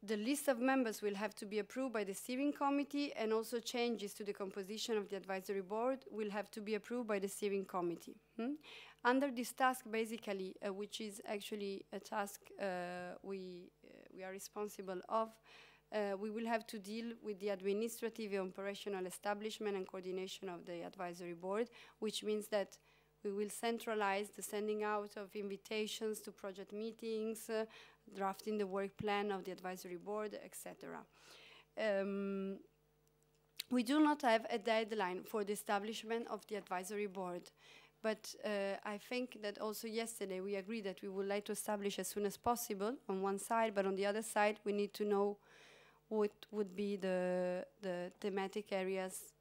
Speaker 1: The list of members will have to be approved by the steering committee, and also changes to the composition of the advisory board will have to be approved by the steering committee. Under this task, basically, which is actually a task we are responsible of, we will have to deal with the administrative and operational establishment and coordination of the advisory board, which means that we will centralize the sending out of invitations to project meetings, drafting the work plan of the advisory board, etc. We do not have a deadline for the establishment of the advisory board, but I think that also yesterday we agreed that we would like to establish as soon as possible on one side, but on the other side we need to know what would be the thematic areas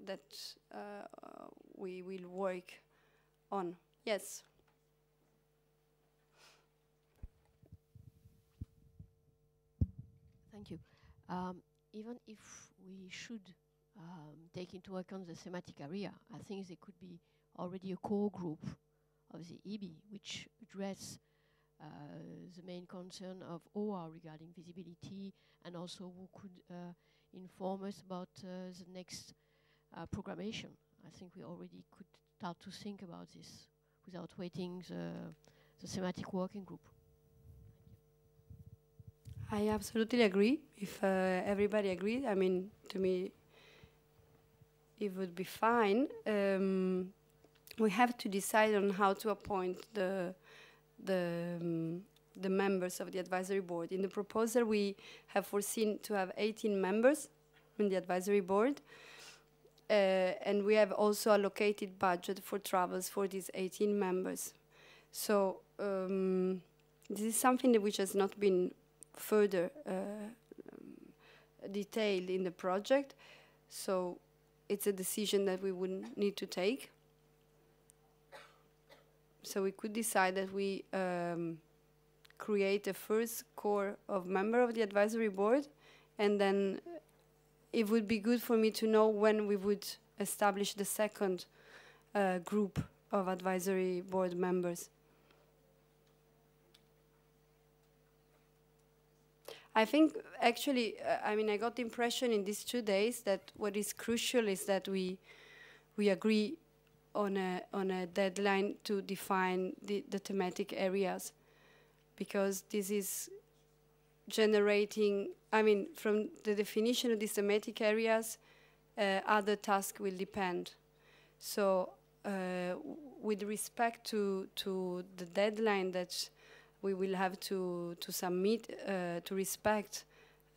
Speaker 1: that we will work on. Yes.
Speaker 3: Thank you. Even if we should take into account the thematic area, I think there could be already a core group of the EB which address the main concern of OR regarding visibility, and also who could inform us about the next programmation. I think we already could start to think about this without waiting the thematic working group.
Speaker 1: I absolutely agree. If everybody agrees, I mean, to me, it would be fine. We have to decide on how to appoint the members of the advisory board. In the proposal, we have foreseen to have 18 members in the advisory board, and we have also allocated budget for travels for these 18 members. So this is something which has not been further detailed in the project, so it's a decision that we would need to take. So we could decide that we create a first core of members of the advisory board, and then it would be good for me to know when we would establish the second group of advisory board members. I think, actually, I mean, I got the impression in these 2 days that what is crucial is that we agree on a deadline to define the thematic areas, because this is generating, I mean, from the definition of these thematic areas, other tasks will depend. So with respect to the deadline that we will have to submit, to respect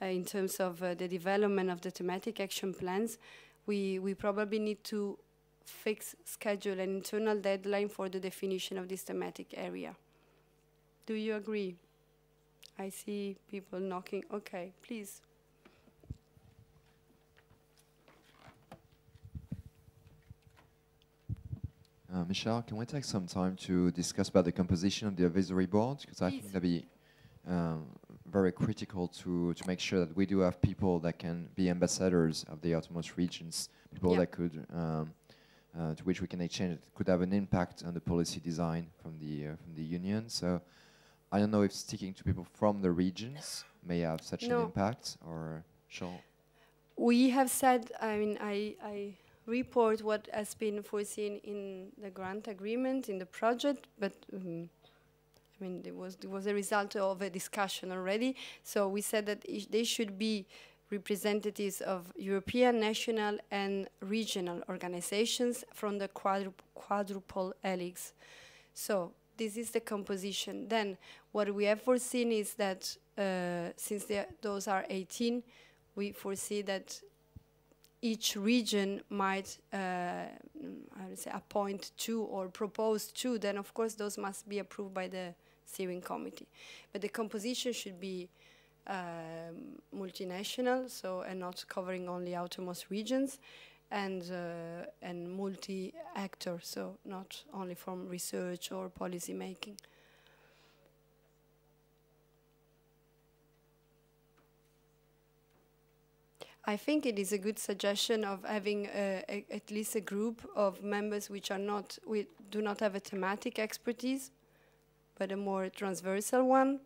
Speaker 1: in terms of the development of the thematic action plans, we probably need to schedule an internal deadline for the definition of this thematic area. Do you agree? I see people knocking. Okay, please.
Speaker 4: Michelle, can we take some time to discuss about the composition of the advisory board? Because I think that'd be very critical to make sure that we do have people that can be ambassadors of the outermost regions, people that could to which we can exchange that could have an impact on the policy design from the union. So I don't know if sticking to people from the regions may have such an impact, or shall...
Speaker 1: We have said, I mean, I report what has been foreseen in the grant agreement, in the project, but I mean, there was a result of a discussion already. So we said that they should be representatives of European, national, and regional organizations from the quadruple helix. So this is the composition. Then what we have foreseen is that since those are 18, we foresee that each region might, I would say, appoint 2 or propose 2. Then, of course, those must be approved by the steering committee. But the composition should be multinational, so, and not covering only outermost regions, and multi-actor, so not only from research or policy making. I think it is a good suggestion of having at least a group of members which are not, do not have a thematic expertise, but a more transversal one.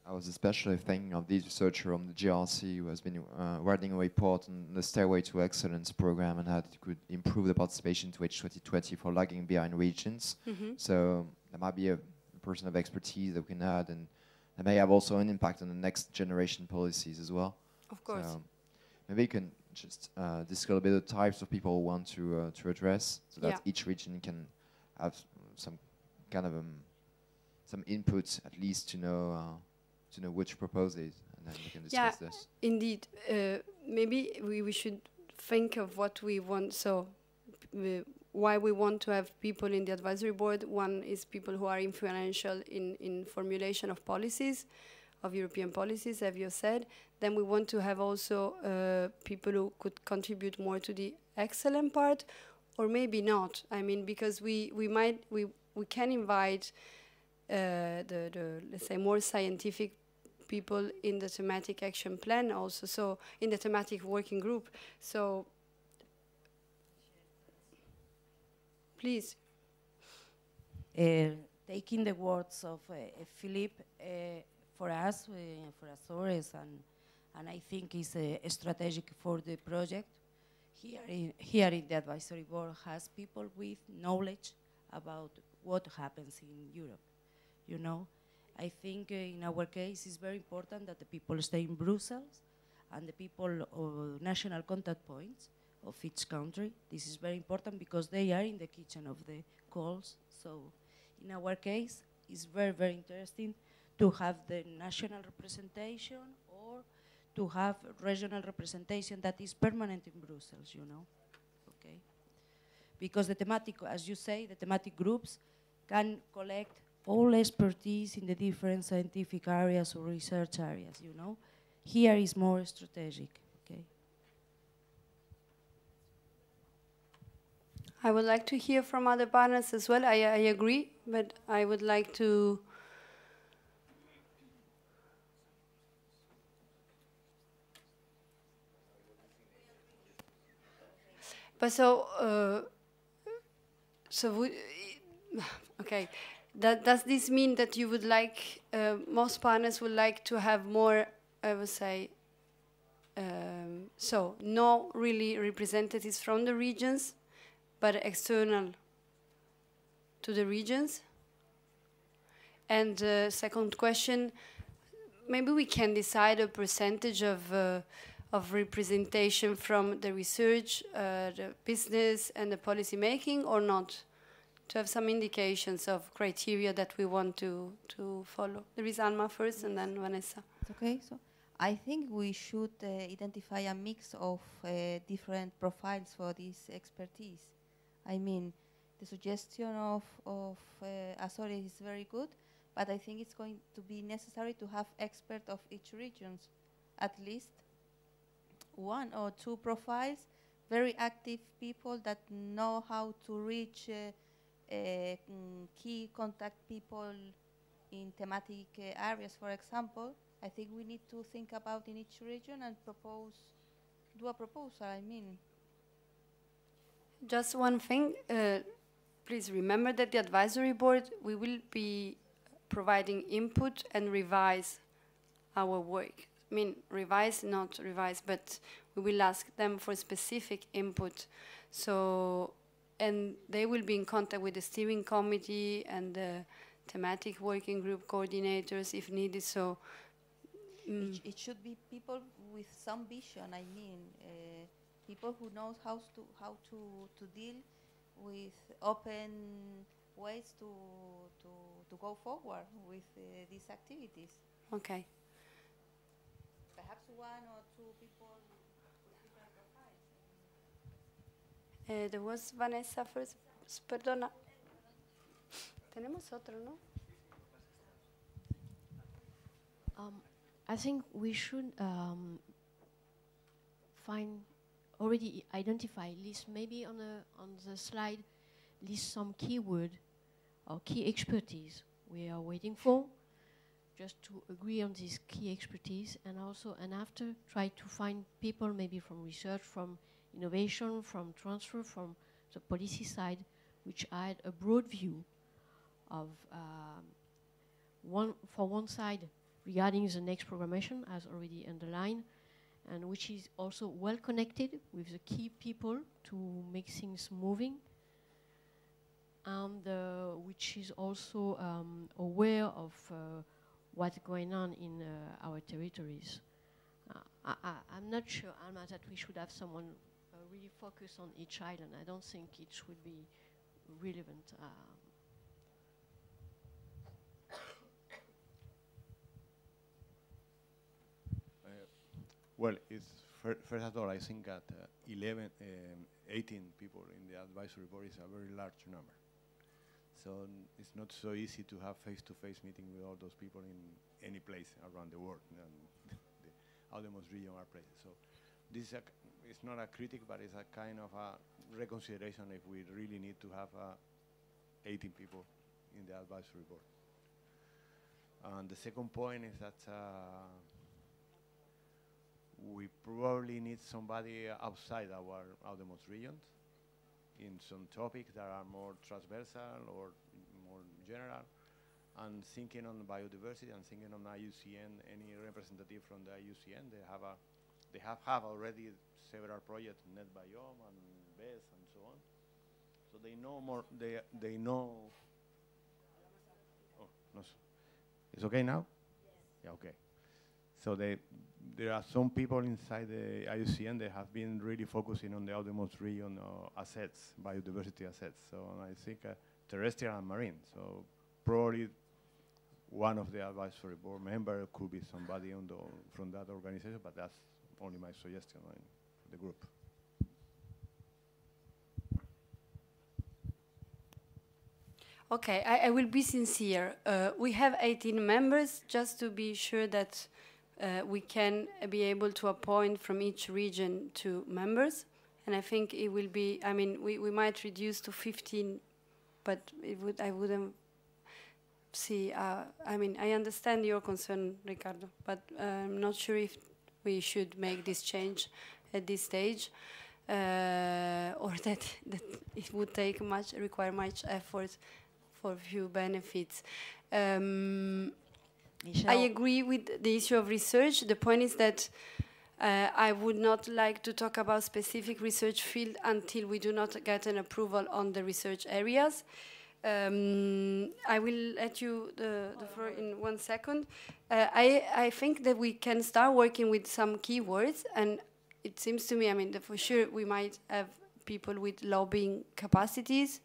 Speaker 4: I was especially thinking of this researcher from the GRC who has been writing a report on the Stairway to Excellence program and how it could improve the participation to H2020 for lagging behind regions. So there might be a person of expertise that we can add, and that may have also an impact on the next generation policies as well.
Speaker 1: Of course.
Speaker 4: So maybe you can just discuss a little bit of the types of people who want to address, so that each region can have some kind of some input, at least to know which proposes, and then we can discuss this.
Speaker 1: Indeed. Maybe we should think of what we want. So why we want to have people in the advisory board. One is people who are influential in formulation of policies, of European policies, as you said. Then we want to have also people who could contribute more to the excellent part, or maybe not. I mean, because we can invite the let's say more scientific people in the thematic action plan also, so in the thematic working group. So please.
Speaker 5: Taking the words of Philippe, for us, for Azores, and I think it's strategic for the project, here in the advisory board has people with knowledge about what happens in Europe, you know. I think in our case it's very important that the people stay in Brussels and the people or national contact points of each country. This is very important because they are in the kitchen of the calls. So in our case, it's very, very interesting to have the national representation or to have regional representation that is permanent in Brussels, you know, okay? Because the thematic, as you say, the thematic groups can collect all expertise in the different scientific areas or research areas, you know. Here is more strategic, okay?
Speaker 1: I would like to hear from other partners as well. I agree, but I would like to... But okay. Does this mean that you would like, most partners would like to have more, I would say, so no really representatives from the regions, but external to the regions? And second question, maybe we can decide a percentage of representation from the research, the business, and the policy making, or not? To have some indications of criteria that we want to follow. There is Alma first, and then Vanessa.
Speaker 6: Okay, so I think we should identify a mix of different profiles for this expertise. I mean, the suggestion of Azores is very good, but I think it's going to be necessary to have experts of each region, at least 1 or 2 profiles, very active people that know how to reach key contact people in thematic areas, for example, I think we need to think about in each region and do a proposal, I mean.
Speaker 1: Just one thing, please remember that the advisory board, we will be providing input and revise our work. I mean, revise, not revise, but we will ask them for specific input. So, and they will be in contact with the steering committee and the thematic working group coordinators if needed. So,
Speaker 6: it should be people with some vision, I mean, people who knows how to deal with open ways to go forward with these activities.
Speaker 1: Okay.
Speaker 6: Perhaps one or two people with different profiles.
Speaker 1: There was Vanessa first. Perdona. Tenemos otro, ¿no?
Speaker 3: I think we should already identify, list maybe on the slide, list some keyword or key expertise we are waiting for, just to agree on this key expertise, and after try to find people maybe from research, from innovation, from transfer, from the policy side, which had a broad view of one side regarding the next programmation, as already underlined, and which is also well connected with the key people to make things moving, and which is also aware of what's going on in our territories. I'm not sure, Alma, that we should have someone really focus on each island. I don't think it would be relevant.
Speaker 7: Well, first of all, I think that 18 people in the advisory board is a very large number. So it's not so easy to have face-to-face meeting with all those people in any place around the world. And the outermost region are present. So this is it's not a critic, but it's a kind of a reconsideration if we really need to have 18 people in the advisory board. And the second point is that we probably need somebody outside our outermost regions in some topics that are more transversal or more general, and thinking on biodiversity and thinking on IUCN, any representative from the IUCN, they have already several projects, Net Biome and BES and so on. So they know more, they know. Oh, no. It's okay now? Yes. Yeah, okay. So there are some people inside the IUCN that have been really focusing on the outermost region assets, biodiversity assets. So I think terrestrial and marine. So probably one of the advisory board members could be somebody from that organization, but that's only my suggestion for the group.
Speaker 1: Okay, I will be sincere. We have 18 members, just to be sure that we can be able to appoint from each region 2 members. And I think it will be, I mean, we might reduce to 15, but I wouldn't see, I mean, I understand your concern, Ricardo, but I'm not sure if we should make this change at this stage, or that it would require much effort for few benefits. I agree with the issue of research. The point is that I would not like to talk about specific research field until we do not get an approval on the research areas. I will let you the floor in 1 second. I think that we can start working with some keywords, and it seems to me, I mean, that for sure we might have people with lobbying capacities,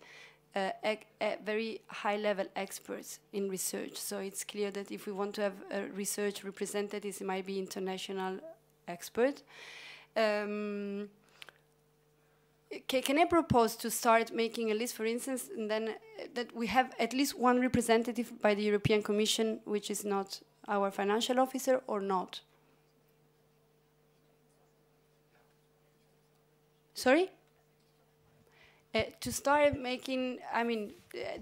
Speaker 1: very high-level experts in research. So it's clear that if we want to have research representatives, it might be international expert. Can I propose to start making a list, for instance, and then that we have at least one representative by the European Commission, which is not our financial officer, or not? Sorry? to start making,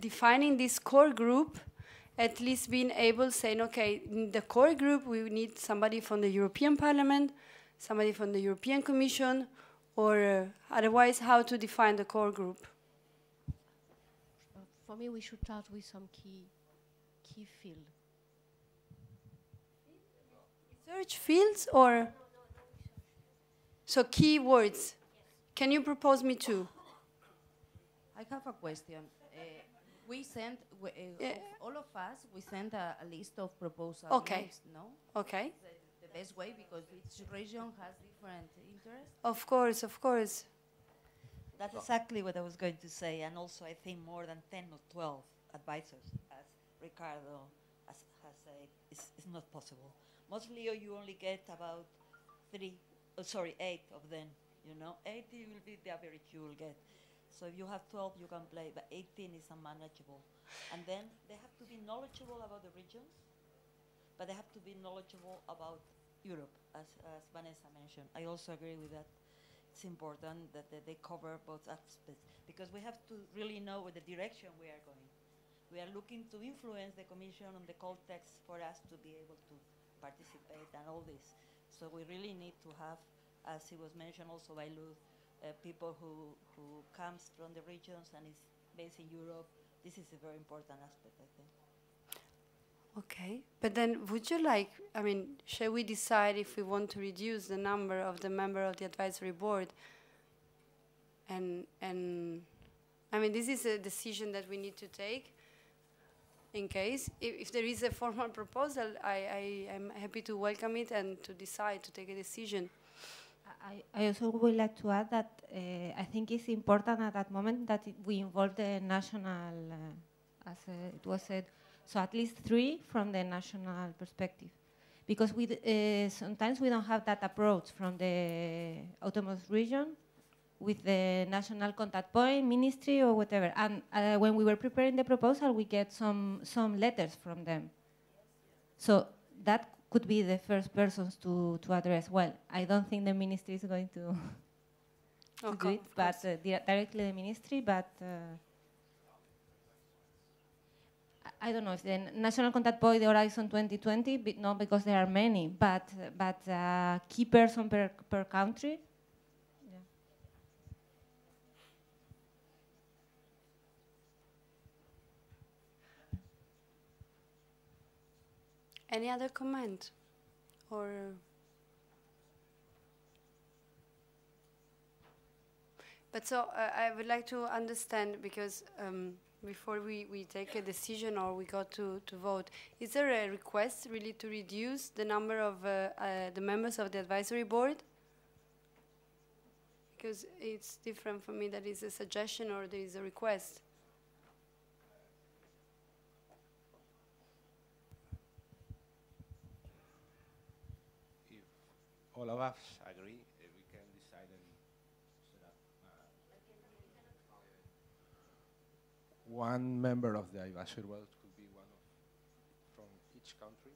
Speaker 1: defining this core group, at least being able saying, okay, in the core group we need somebody from the European Parliament, somebody from the European Commission, or otherwise how to define the core group?
Speaker 3: For me, we should start with some key field.
Speaker 1: Research fields or? So keywords. Can you propose me two?
Speaker 5: I have a question. We sent, all of us, we sent a list of proposals.
Speaker 1: Okay.
Speaker 5: Names, no?
Speaker 1: Okay.
Speaker 5: The best way, because each region has different interests.
Speaker 1: Of course, of course.
Speaker 8: That's exactly what I was going to say, and also I think more than 10 or 12 advisors, as Ricardo has said, is not possible. Mostly you only get about 8 of them, you know. 8 will be the average you will get. So if you have 12, you can play, but 18 is unmanageable. And then they have to be knowledgeable about the regions, but they have to be knowledgeable about Europe, as Vanessa mentioned. I also agree with that. It's important that they cover both aspects, because we have to really know the direction we are going. We are looking to influence the Commission on the context for us to be able to participate and all this. So we really need to have, as it was mentioned also by Luz, people who comes from the regions and is based in Europe. This is a very important aspect, I think.
Speaker 1: Okay, but then would you like, shall we decide if we want to reduce the number of the member of the advisory board? And this is a decision that we need to take in case. If there is a formal proposal, I'm happy to welcome it and to decide to take a decision.
Speaker 9: I also would like to add that I think it's important at that moment that we involve the national, as it was said, so at least 3 from the national perspective. Because we sometimes we don't have that approach from the autonomous region with the national contact point, ministry or whatever. And when we were preparing the proposal, we get some letters from them. So that could be the first persons to address. Well, I don't think the ministry is going to do it, but directly the ministry, but I don't know if the national contact point, the Horizon 2020, not because there are many, but key person per country. Yeah.
Speaker 1: Any other comment? Or but so I would like to understand, because before we take a decision or we go to vote, is there a request really to reduce the number of the members of the advisory board? Because it's different for me that is a suggestion or there is a request.
Speaker 7: If all of us agree, we can decide and set up one member of the advisory board could be one from each country.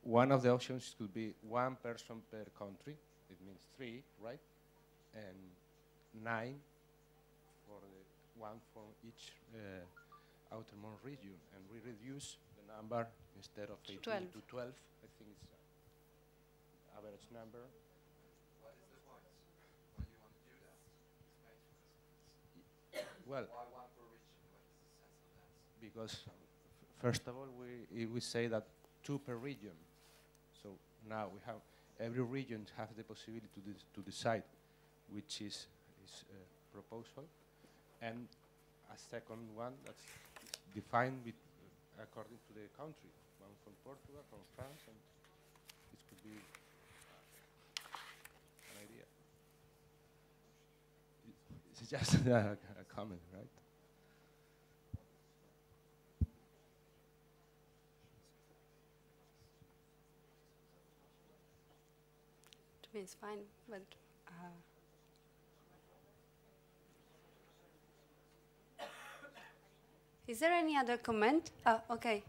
Speaker 7: One of the options could be 1 person per country. It means 3, right? And 9 for the 1 from each outermost region. And we reduce the number instead of 18 to 12. I think it's average number.
Speaker 4: What is the point? Why do you want to do that?
Speaker 7: Well,
Speaker 4: why 1 per region? What is the sense of that?
Speaker 7: Because first of all, we say that 2 per region. So now we have every region has the possibility to decide which is his proposal, and a second one that's defined with, according to the country. One from Portugal, from France, and this could be an idea. It's just a comment, right?
Speaker 1: To me it's fine, but is there any other comment? Okay.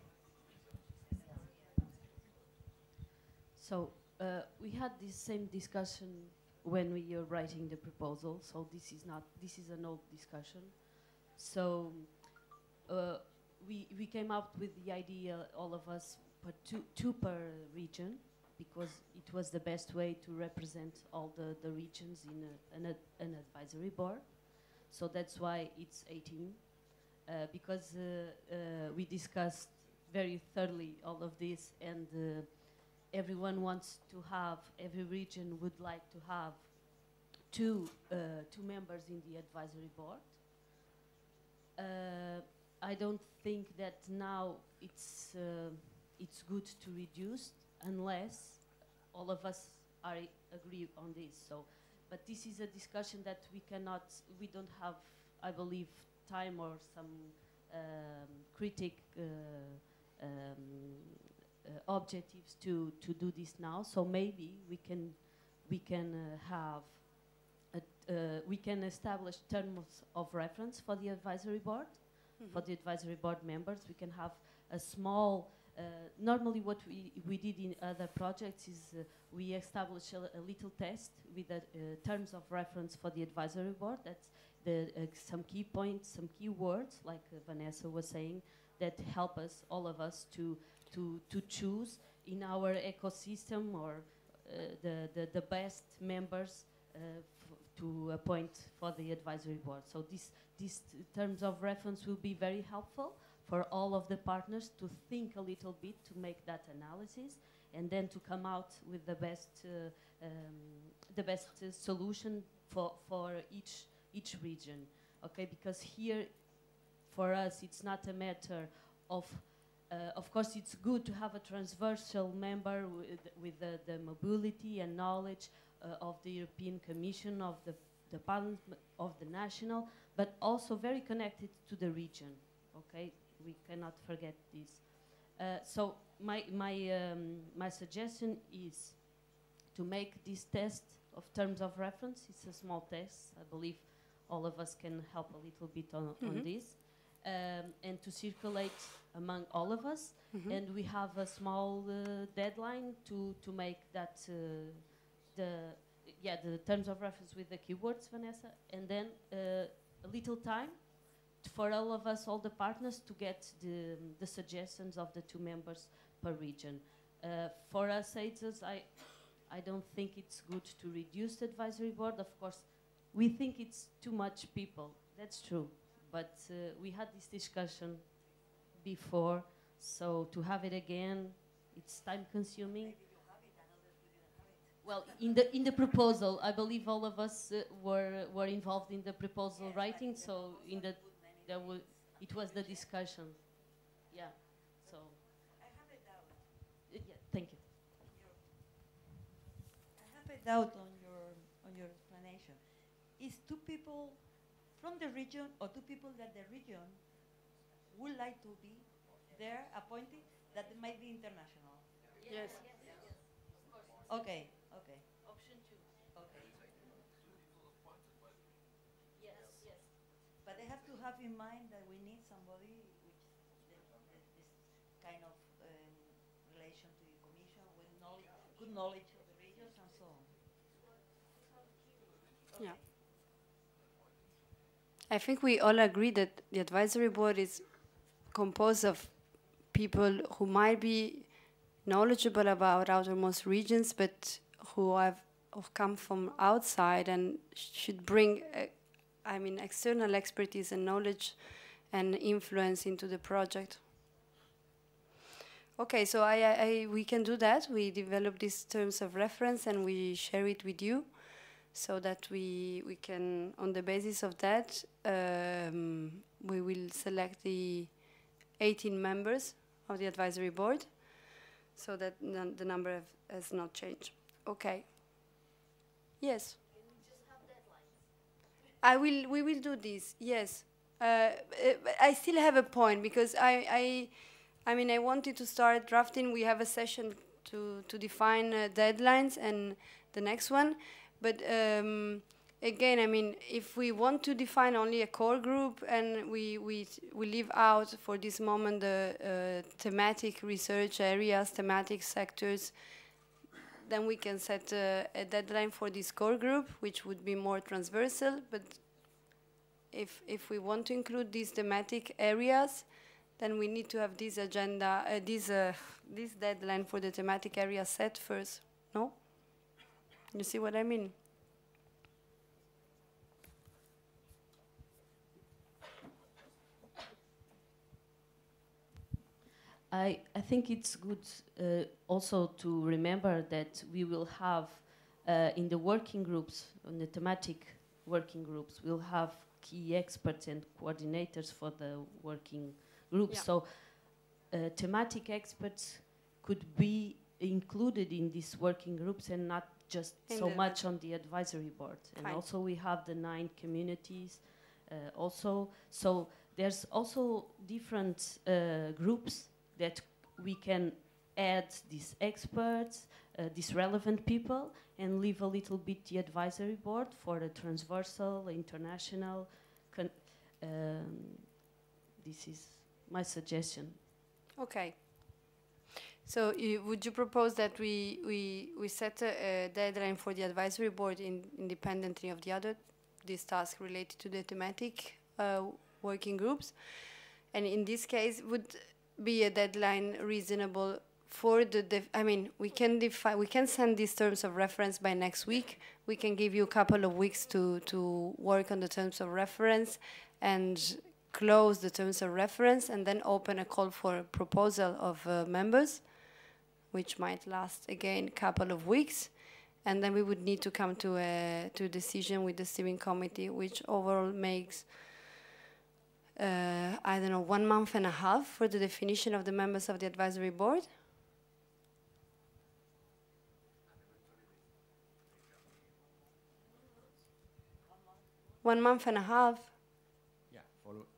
Speaker 5: So
Speaker 10: we had this same discussion when we were writing the proposal, so this is an old discussion. So we came up with the idea, all of us, put two per region, because it was the best way to represent all the regions in an advisory board. So that's why it's 18, because we discussed very thoroughly all of this, and everyone wants to have, every region would like to have two members in the advisory board. I don't think that now it's good to reduce unless all of us agree on this. So, but this is a discussion that we don't have, I believe, time or some objectives to do this now. So maybe we can establish terms of reference for the advisory board. For the advisory board members, we can have a small. Normally, what we did in other projects is we establish a little test with terms of reference for the advisory board. That's some key points, some key words, like Vanessa was saying, that help us, all of us, to choose in our ecosystem or the best members to appoint for the advisory board. So these terms of reference will be very helpful for all of the partners to think a little bit, to make that analysis, and then to come out with the best solution for each region. Okay, because here, for us, it's not a matter of course, it's good to have a transversal member with the mobility and knowledge of the European Commission, of the Parliament, of the national, but also very connected to the region. Okay, we cannot forget this. So my suggestion is to make this test of terms of reference. It's a small test. I believe all of us can help a little bit on this. And to circulate among all of us, and we have a small deadline to make that the terms of reference with the keywords, Vanessa, and then a little time for all of us, all the partners, to get the suggestions of the two members per region. For us, ACIISI, I don't think it's good to reduce the advisory board. Of course, we think it's too much people. That's true. But we had this discussion before, so to have it again, it's time-consuming. Well, in the proposal, I believe all of us were involved in the proposal writing. So it was the discussion. Yeah. So.
Speaker 8: I have a doubt.
Speaker 10: Yeah. Thank you.
Speaker 8: I have a doubt on your explanation. Is two people from the region, or two people that the region would like to be there appointed, that might be international?
Speaker 1: Yes.
Speaker 8: Okay, okay.
Speaker 10: Option 2.
Speaker 8: Okay.
Speaker 10: Yes, yes.
Speaker 8: But they have to have in mind that we need somebody which this kind of relation to the Commission with knowledge, good knowledge of the regions and so on. Okay.
Speaker 1: Yeah. I think we all agree that the advisory board is composed of people who might be knowledgeable about outermost regions, but who have come from outside and should bring, external expertise and knowledge and influence into the project. Okay, so we can do that. We develop these terms of reference and we share it with you, so that we can, on the basis of that, we will select the 18 members of the advisory board, so that the number has not changed. Okay. Yes.
Speaker 10: Can we just have deadlines?
Speaker 1: We will do this. Yes. I still have a point, because I wanted to start drafting. We have a session to define deadlines and the next one. But again, if we want to define only a core group and we leave out for this moment the thematic research areas, thematic sectors, then we can set a deadline for this core group, which would be more transversal. But if we want to include these thematic areas, then we need to have this agenda, this deadline for the thematic area set first. No? You see what I mean?
Speaker 10: I think it's good also to remember that we will have in the working groups, on the thematic working groups, we'll have key experts and coordinators for the working groups. Yeah. So thematic experts could be included in these working groups and not just so much on the advisory board. And also we have the 9 communities also. So there's also different groups that we can add these experts, these relevant people, and leave a little bit the advisory board for the transversal, international. This is my suggestion.
Speaker 1: Okay. So would you propose that we set a deadline for the advisory board independently of the other, this task related to the thematic working groups? And in this case, would be a deadline reasonable for the I mean, we can send these terms of reference by next week. We can give you a couple of weeks to work on the terms of reference and close the terms of reference, and then open a call for a proposal of members, which might last again a couple of weeks, and then we would need to come to a decision with the steering committee, which overall makes I don't know, 1.5 months for the definition of the members of the advisory board. One month and a half.
Speaker 7: Yeah,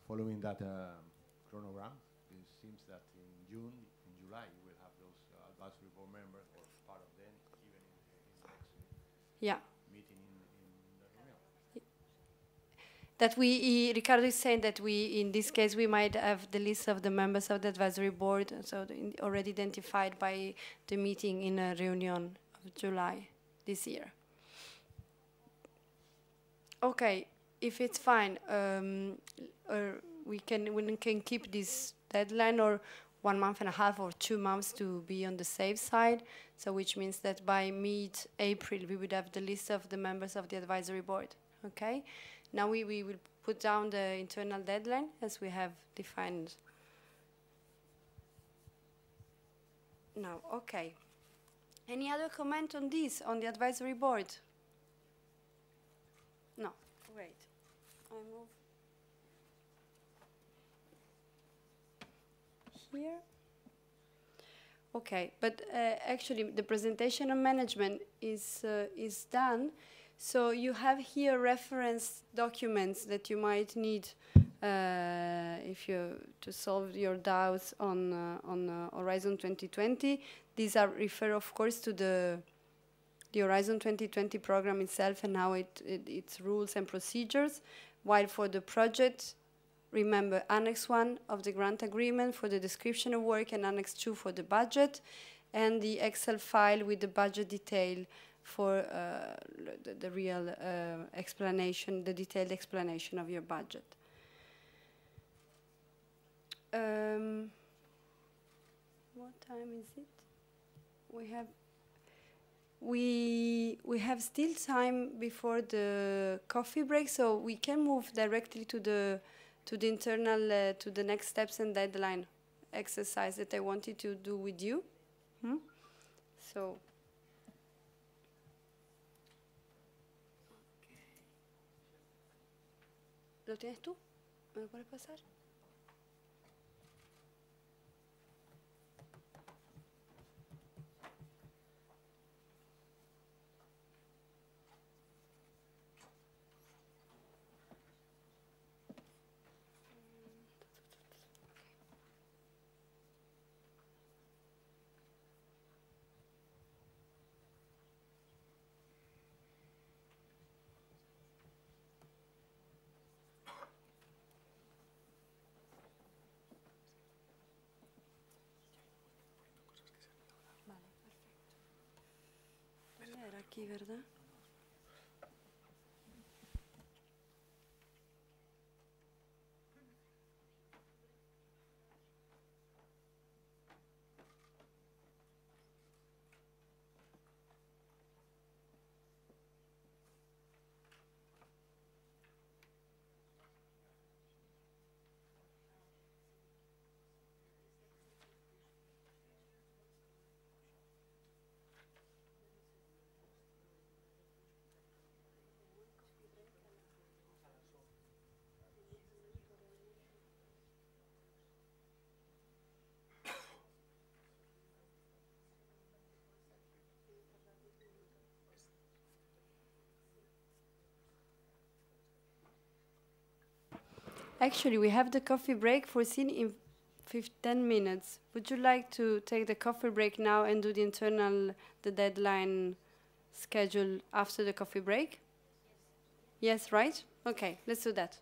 Speaker 7: following that chronogram, it seems that in June, in July, you will have those advisory board members, or part of them, even in the next meeting in the reunion.
Speaker 1: That Ricardo is saying that in this case, we might have the list of the members of the advisory board, so already identified by the meeting in a reunion of July this year. Okay, if it's fine, we can keep this deadline, or 1.5 months or 2 months to be on the safe side. So which means that by mid-April, we would have the list of the members of the advisory board. Okay. Now we will put down the internal deadline as we have defined. Now, okay. Any other comment on this, on the advisory board? No, great. I move here. Okay, but actually the presentation on management is done. So you have here reference documents that you might need if you to solve your doubts on Horizon 2020. These are refer, of course, to the Horizon 2020 program itself and how its rules and procedures. While for the project, remember Annex 1 of the grant agreement for the description of work, and Annex 2 for the budget, and the Excel file with the budget detail for the real explanation, the detailed explanation of your budget. What time is it? We have still time before the coffee break, so we can move directly to the internal to the next steps and deadline exercise that I wanted to do with you. So. ¿Lo tienes tú? ¿Me lo puedes pasar? aquí, ¿verdad? Actually, we have the coffee break foreseen in 10 minutes. Would you like to take the coffee break now and do the deadline schedule after the coffee break? Yes, right? Okay, let's do that.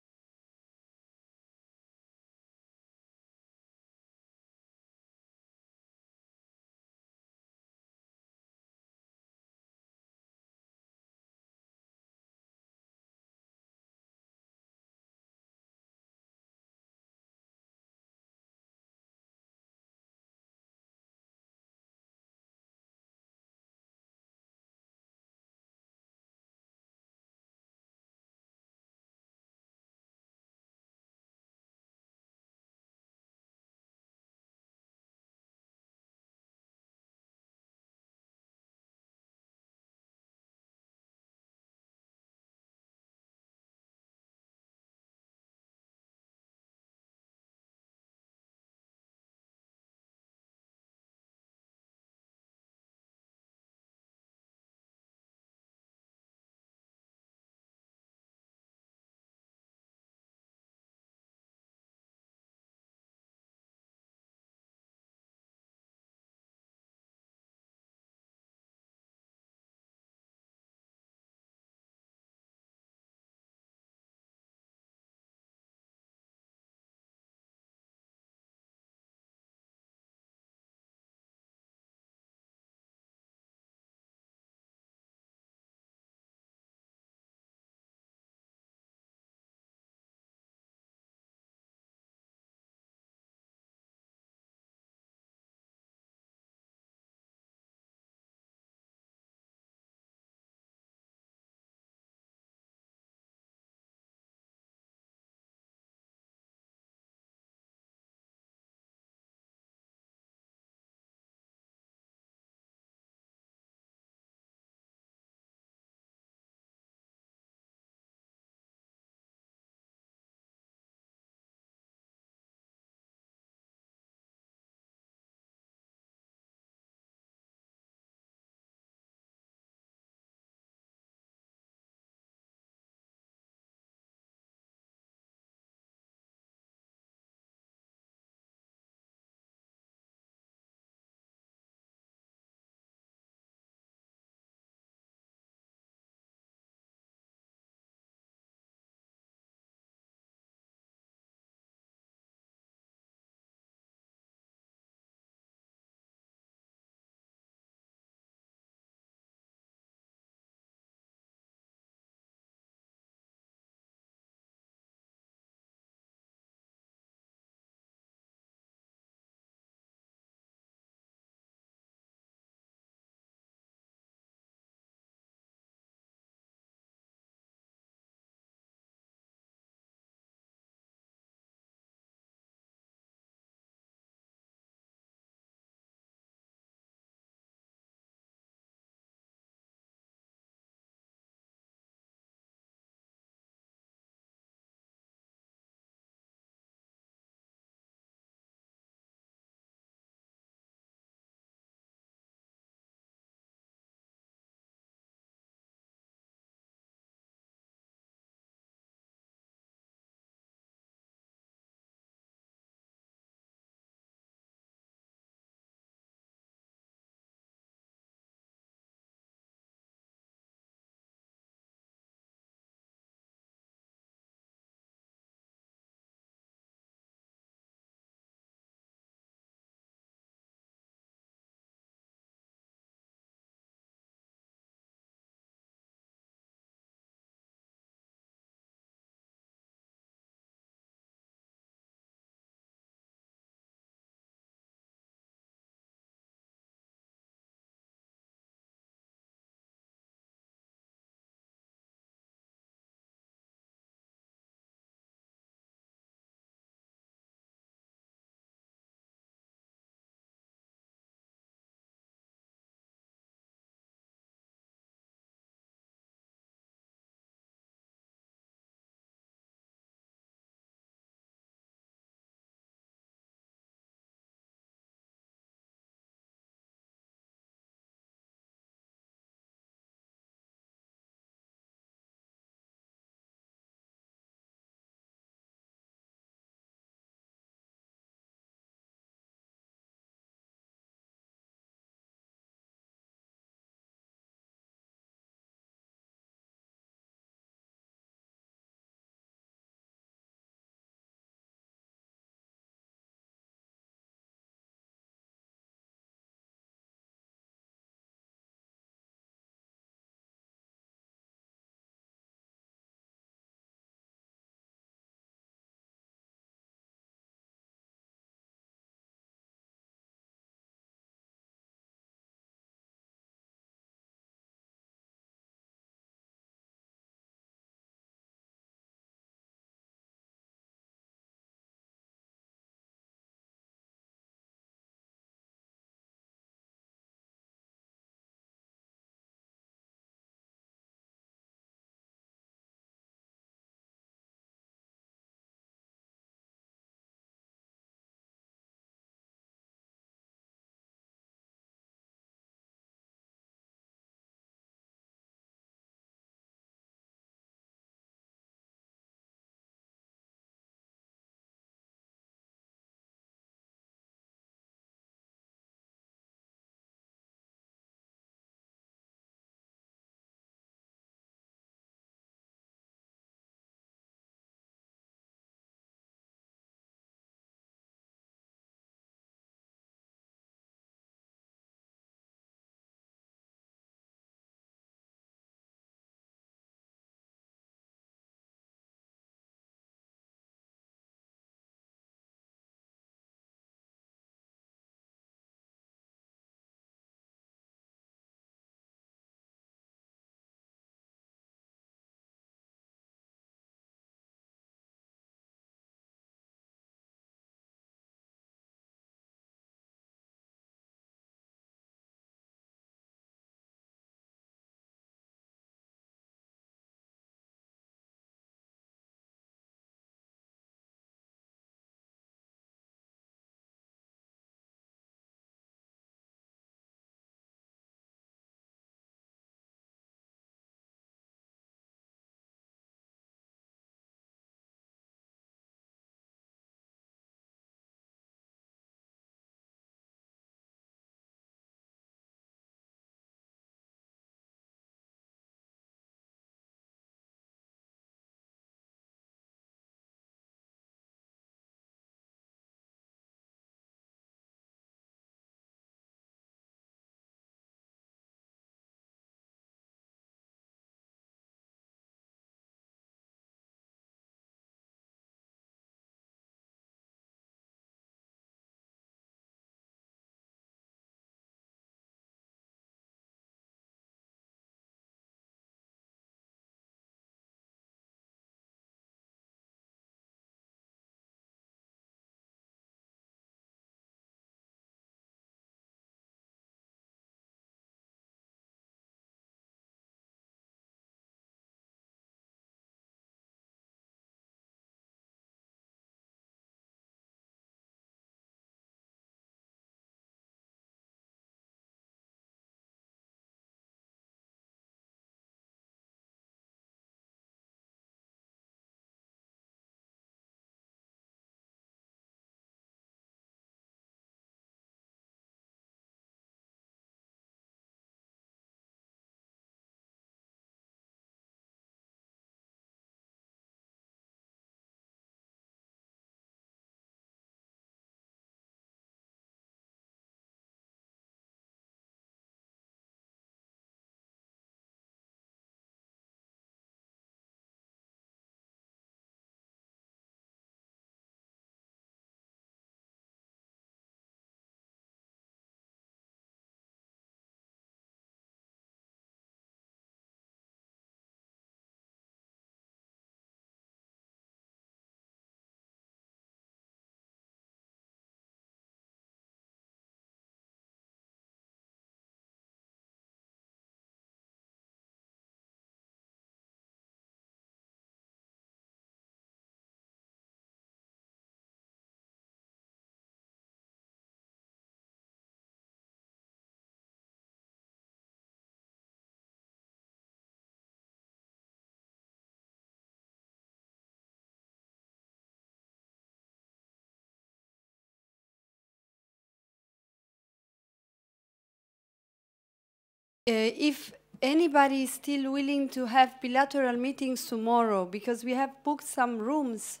Speaker 1: if anybody is still willing to have bilateral meetings tomorrow, because we have booked some rooms,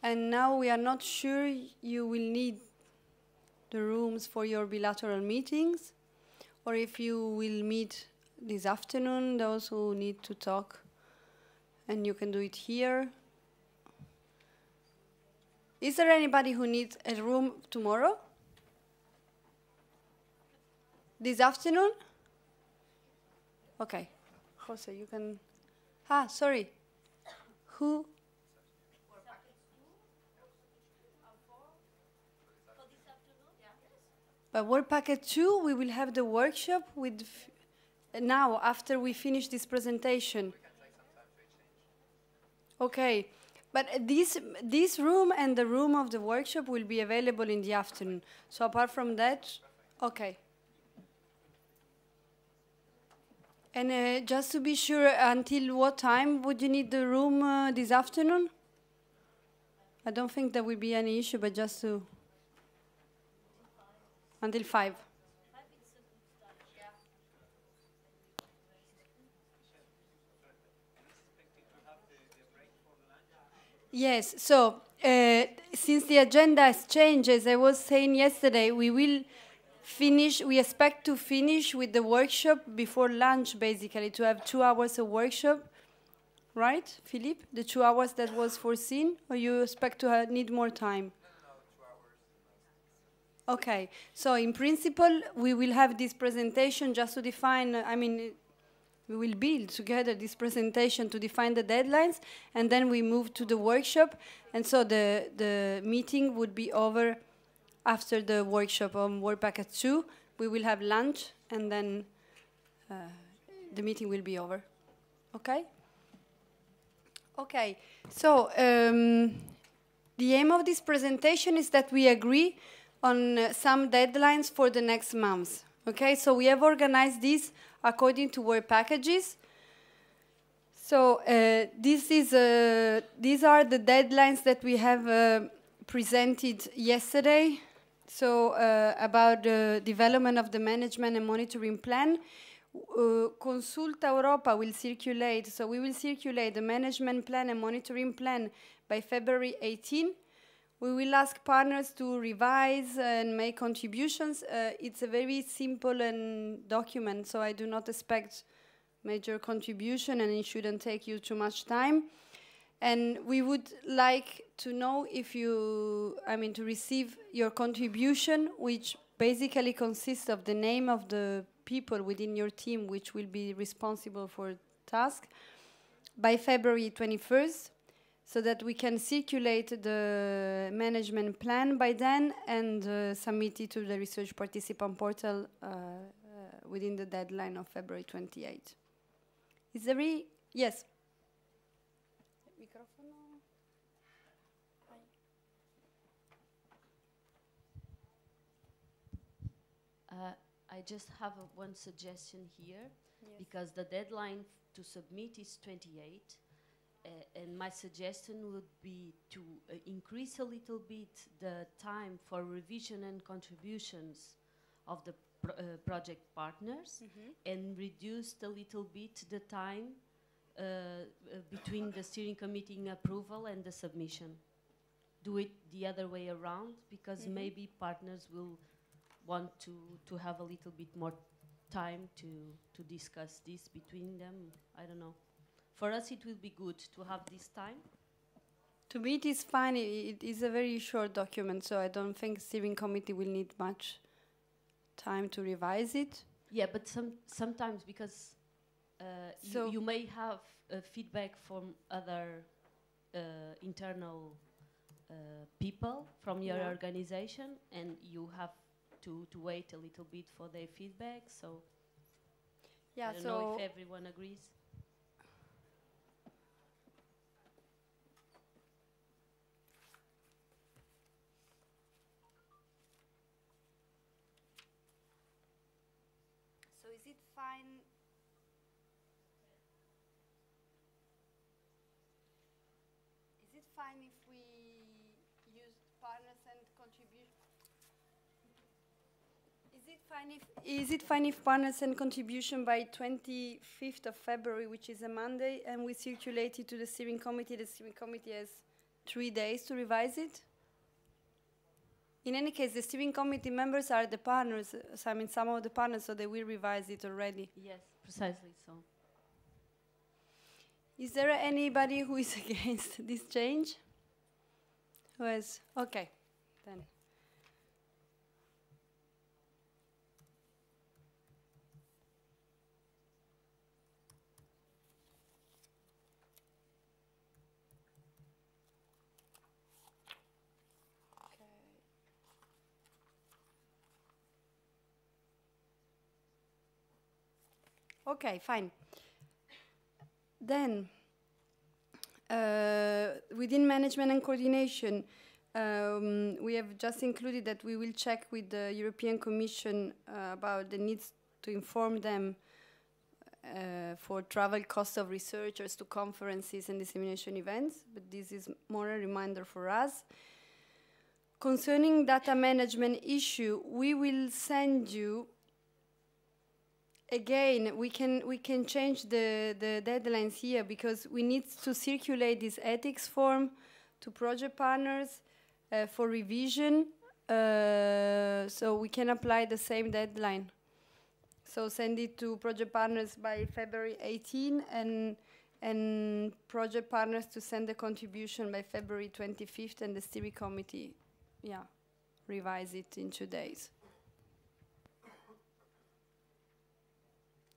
Speaker 1: and now we are not sure you will need the rooms for your bilateral meetings, or if you will meet this afternoon, those who need to talk, and you can do it here. Is there anybody who needs a room tomorrow? This afternoon? Okay. Jose, you can... sorry. Who? But Work Packet 2, we will have the workshop with... now, after we finish this presentation. Okay. But this room and the room of the workshop will be available in the afternoon. So apart from that, okay. And just to be sure, until what time would you need the room this afternoon? I don't think there will be any issue, but just to... Until 5. Yes, so since the agenda has changed, as I was saying yesterday, we expect to finish with the workshop before lunch, basically, to have 2 hours of workshop. Right, Philippe? The 2 hours that was foreseen, or you expect to need more time? No, 2 hours. Okay, so in principle, we will have this presentation just to define, we will build together this presentation to define the deadlines, and then we move to the workshop. And so the meeting would be over after the workshop on Work Packet 2. We will have lunch, and then the meeting will be over. Okay? Okay. So the aim of this presentation is that we agree on some deadlines for the next months. Okay? So we have organized this according to work packages. So these are the deadlines that we have presented yesterday. So about the development of the management and monitoring plan, Consulta Europa will circulate. So we will circulate the management plan and monitoring plan by February 18. We will ask partners to revise and make contributions. It's a very simple document, so I do not expect major contribution, and it shouldn't take you too much time. And we would like to know if you, to receive your contribution, which basically consists of the name of the people within your team which will be responsible for task, by February 21st. So that we can circulate the management plan by then and submit it to the research participant portal within the deadline of February 28. Is there yes?
Speaker 10: I just have one suggestion here, because the deadline to submit is 28. And my suggestion would be to increase a little bit the time for revision and contributions of the project partners, and reduce a little bit the time between the steering committee approval and the submission. Do it the other way around, because maybe partners will want to have a little bit more time to discuss this between them. I don't know. For us, it will be good to have this time.
Speaker 1: To me, it is fine. It is a very short document, so I don't think steering committee will need much time to revise it.
Speaker 10: Yeah, but sometimes, because you may have feedback from other internal people from your organization, and you have to wait a little bit for their feedback. So I don't know if everyone agrees.
Speaker 1: So is it fine? Is it fine if we use partners and contribute? Is Is it fine if partners send contribution by 25th of February, which is a Monday, and we circulate it to the steering committee? The steering committee has 3 days to revise it. In any case, the steering committee members are the partners, so I mean some of the partners, so they will revise it already.
Speaker 10: Yes, precisely so.
Speaker 1: Is there anybody who is against this change? Who has? Okay, then. Okay, fine. Then, within management and coordination, we have just included that we will check with the European Commission about the needs to inform them for travel costs of researchers to conferences and dissemination events, but this is more a reminder for us. Concerning data management issue, we will send you. Again, we can change the deadlines here because we need to circulate this ethics form to project partners for revision, so we can apply the same deadline. So send it to project partners by February 18 and project partners to send the contribution by February 25th, and the steering committee, revise it in 2 days.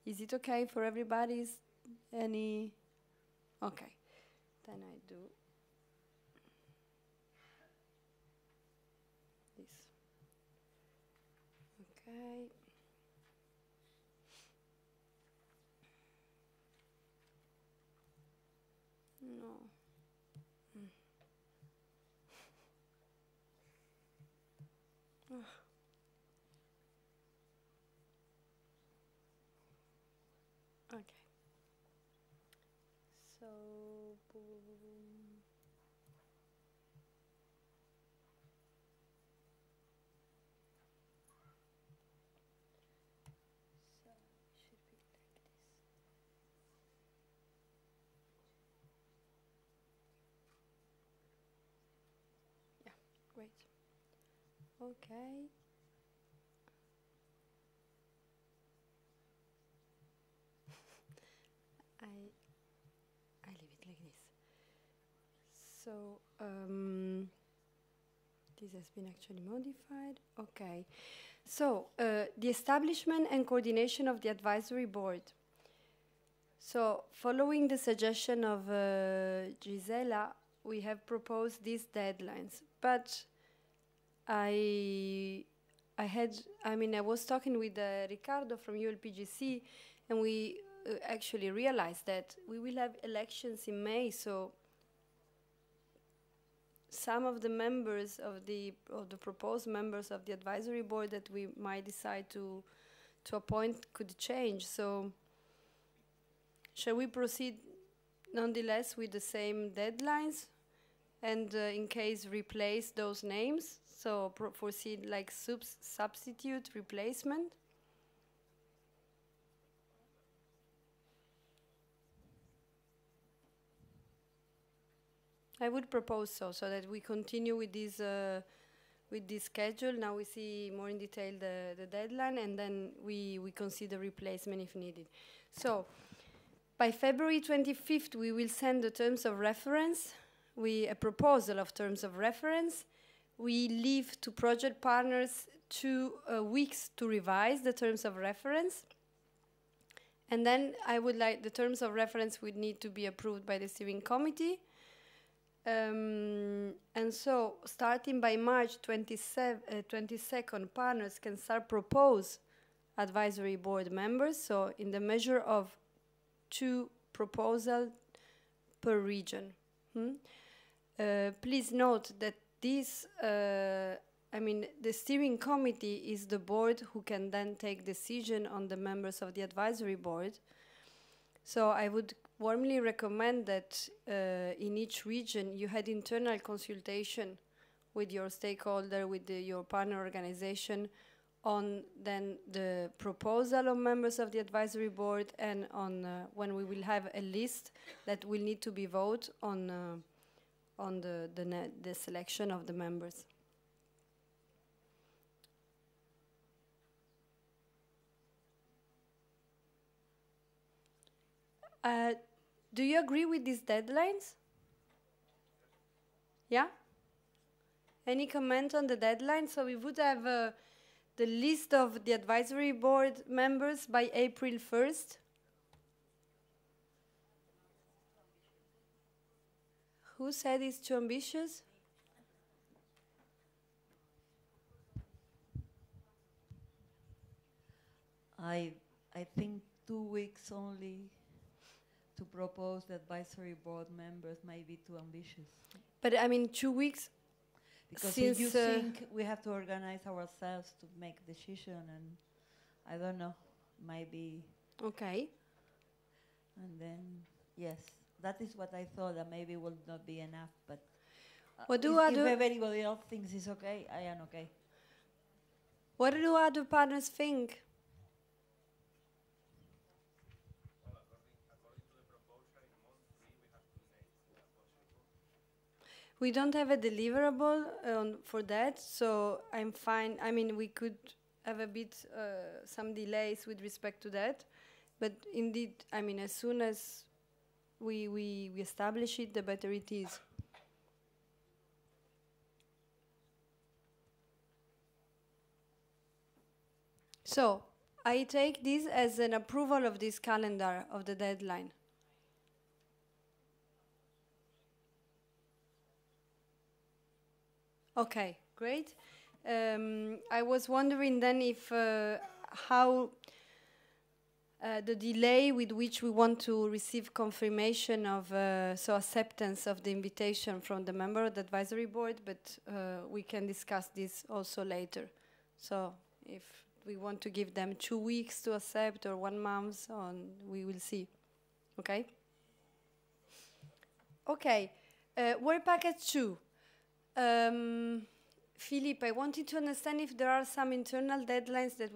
Speaker 1: Is it okay for everybody? Any? Okay, then I do this. Okay. No. Okay. So, should be like this. Yeah, great. Okay. I leave it like this. So this has been actually modified. Okay. So the establishment and coordination of the advisory board. So following the suggestion of Gisela, we have proposed these deadlines. But I was talking with Ricardo from ULPGC, and we actually realized that we will have elections in May, so some of the members of the proposed members of the advisory board that we might decide to appoint could change. So shall we proceed nonetheless with the same deadlines, and in case replace those names? So proceed like substitute replacement. I would propose so that we continue with this schedule. Now we see more in detail the deadline, and then we consider replacement if needed. So by February 25th, we will send the terms of reference, a proposal of terms of reference. We leave to project partners 2 weeks to revise the terms of reference. And then I would like the terms of reference would need to be approved by the steering committee. And so starting by March 22nd, partners can start propose advisory board members. So in the measure of 2 proposals per region. Please note that this, the steering committee is the board who can then take decision on the members of the advisory board. So I would warmly recommend that in each region you had internal consultation with your stakeholder, with your partner organization on then the proposal of members of the advisory board, and on when we will have a list that will need to be voted on the selection of the members. Do you agree with these deadlines? Yeah? Any comment on the deadline? So we would have the list of the advisory board members by April 1st. Who said it's too ambitious?
Speaker 8: I think 2 weeks only to propose the advisory board members may be too ambitious.
Speaker 1: But I mean, 2 weeks.
Speaker 8: Because
Speaker 1: since
Speaker 8: if you think we have to organize ourselves to make a decision, and I don't know, maybe.
Speaker 1: Okay.
Speaker 8: And then, yes, that is what I thought, that maybe will not be enough, but
Speaker 1: what do
Speaker 8: if everybody else thinks it's okay, I am okay.
Speaker 1: What do other partners think? We don't have a deliverable for that, so I'm fine. I mean, we could have a bit, some delays with respect to that, but indeed, I mean, as soon as we establish it, the better it is. So, I take this as an approval of this calendar, of the deadline. Okay, great. I was wondering then if how the delay with which we want to receive confirmation of so acceptance of the invitation from the member of the advisory board, but we can discuss this also later. So if we want to give them 2 weeks to accept or 1 month, we will see. Okay. Okay. Work package 2. Philippe, I wanted to understand if there are some internal deadlines that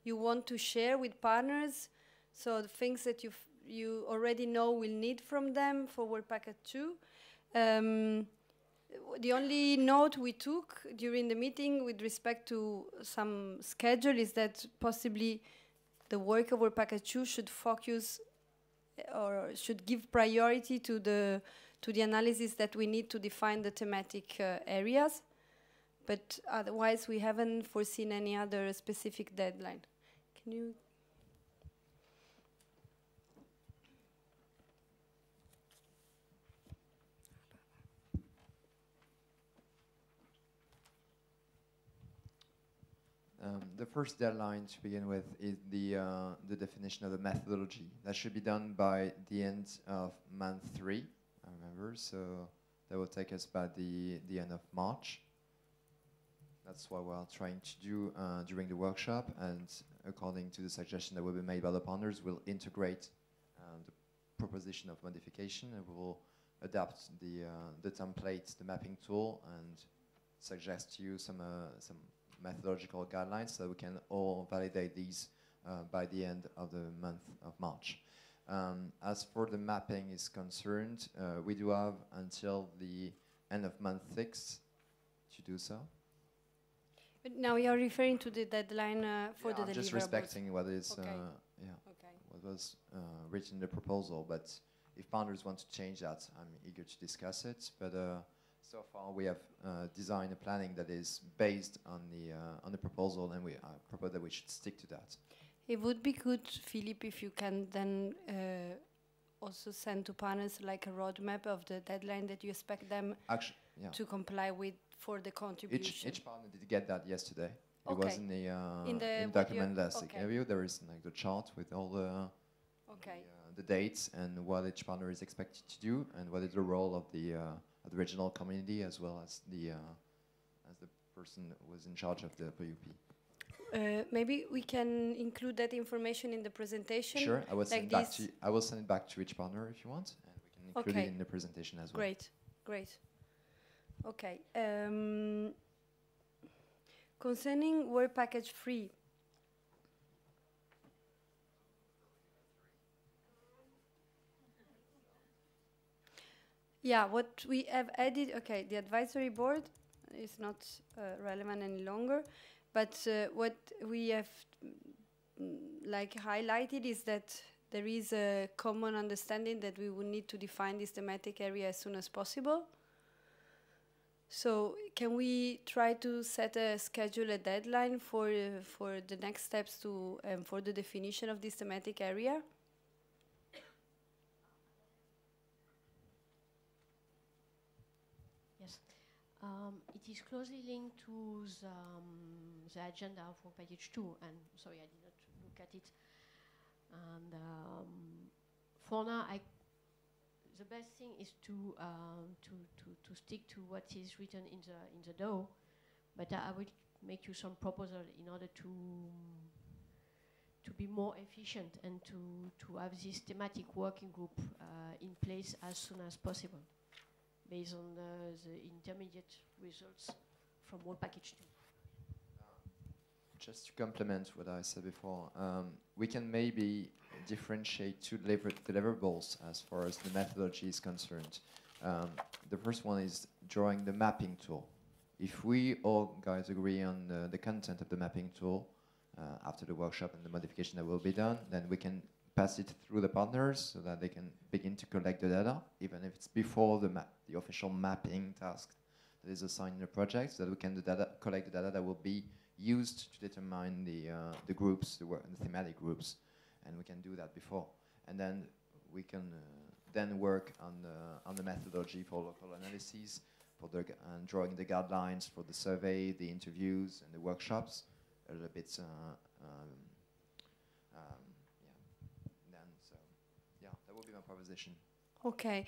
Speaker 1: you want to share with partners, so the things that you already know will need from them for Work Packet 2. The only note we took during the meeting with respect to some schedule is that possibly the work of Work Packet 2 should focus or should give priority to the analysis that we need to define the thematic areas, but otherwise we haven't foreseen any other specific deadline. Can you?
Speaker 4: The first deadline to begin with is the definition of the methodology. That should be done by the end of month 3. I remember, so that will take us by the end of March. That's what we're trying to do during the workshop, and according to the suggestion that will be made by the partners, we'll integrate the proposition of modification, and we will adapt the template, the mapping tool, and suggest to you some methodological guidelines so we can all validate these by the end of the month of March. As for the mapping is concerned, we do have until the end of month 6 to do so.
Speaker 1: But now you are referring to the deadline for the deliverables.
Speaker 4: Just respecting what is
Speaker 1: okay.
Speaker 4: what was written in the proposal. But if partners want to change that, I'm eager to discuss it. But so far we have designed a planning that is based on the proposal, and we propose that we should stick to that.
Speaker 1: It would be good, Philippe, if you can then also send to partners like a roadmap of the deadline that you expect them to comply with for the contribution.
Speaker 4: Each partner did get that yesterday.
Speaker 1: Okay.
Speaker 4: It was in the document last review. There is like the chart with all the dates and what each partner is expected to do, and what is the role of the regional community as well as the person who was in charge of the PUP.
Speaker 1: Maybe we can include that information in the presentation.
Speaker 4: Sure, I will send it back to each partner if you want, and we can include it in the presentation as well.
Speaker 1: Great. Okay. Concerning work package 3, yeah, what we have added, okay, the advisory board is not relevant any longer, but what we have like highlighted is that there is a common understanding that we will need to define this thematic area as soon as possible. So can we try to set a schedule, a deadline for the next steps to for the definition of this thematic area?
Speaker 3: Yes. It is closely linked to the agenda for package 2, and sorry, I did not look at it. And for now, the best thing is to stick to what is written in the DAO, but I will make you some proposal in order to be more efficient and to have this thematic working group in place as soon as possible, based on the intermediate results from Work Package 2.
Speaker 4: Just to complement what I said before, we can maybe differentiate two deliverables as far as the methodology is concerned. The first one is drawing the mapping tool. If we all guys agree on the content of the mapping tool after the workshop and the modification that will be done, then we can pass it through the partners so that they can begin to collect the data, even if it's before the official mapping task that is assigned in the project, so that we can collect the data that will be used to determine the groups, the thematic groups, and we can do that before. And then we can then work on the methodology for local analyses, for and drawing the guidelines for the survey, the interviews, and the workshops. A little bit, that would be my proposition.
Speaker 1: Okay,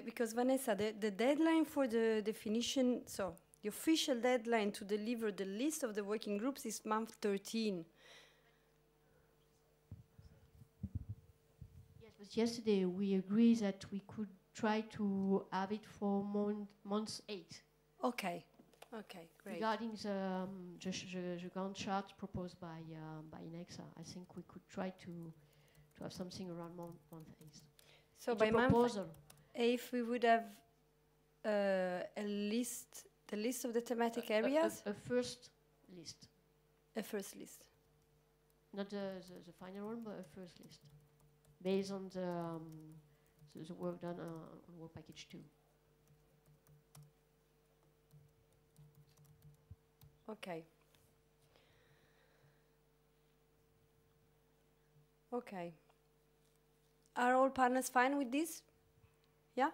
Speaker 1: because Vanessa, the deadline for the definition, so the official deadline to deliver the list of the working groups is month 13.
Speaker 3: Yes, but yesterday we agreed that we could try to have it for month 8.
Speaker 1: Okay, okay, great.
Speaker 3: Regarding the Gantt chart proposed by Inexa, I think we could try to have something around month 8.
Speaker 1: So
Speaker 3: it's
Speaker 1: by
Speaker 3: a
Speaker 1: month
Speaker 3: proposal.
Speaker 1: 8 we would have a list. The list of the thematic areas?
Speaker 3: A first list.
Speaker 1: A first list.
Speaker 3: Not the final one, but a first list. Based on the work done on Work Package 2.
Speaker 1: Okay. Okay. Are all partners fine with this? Yeah?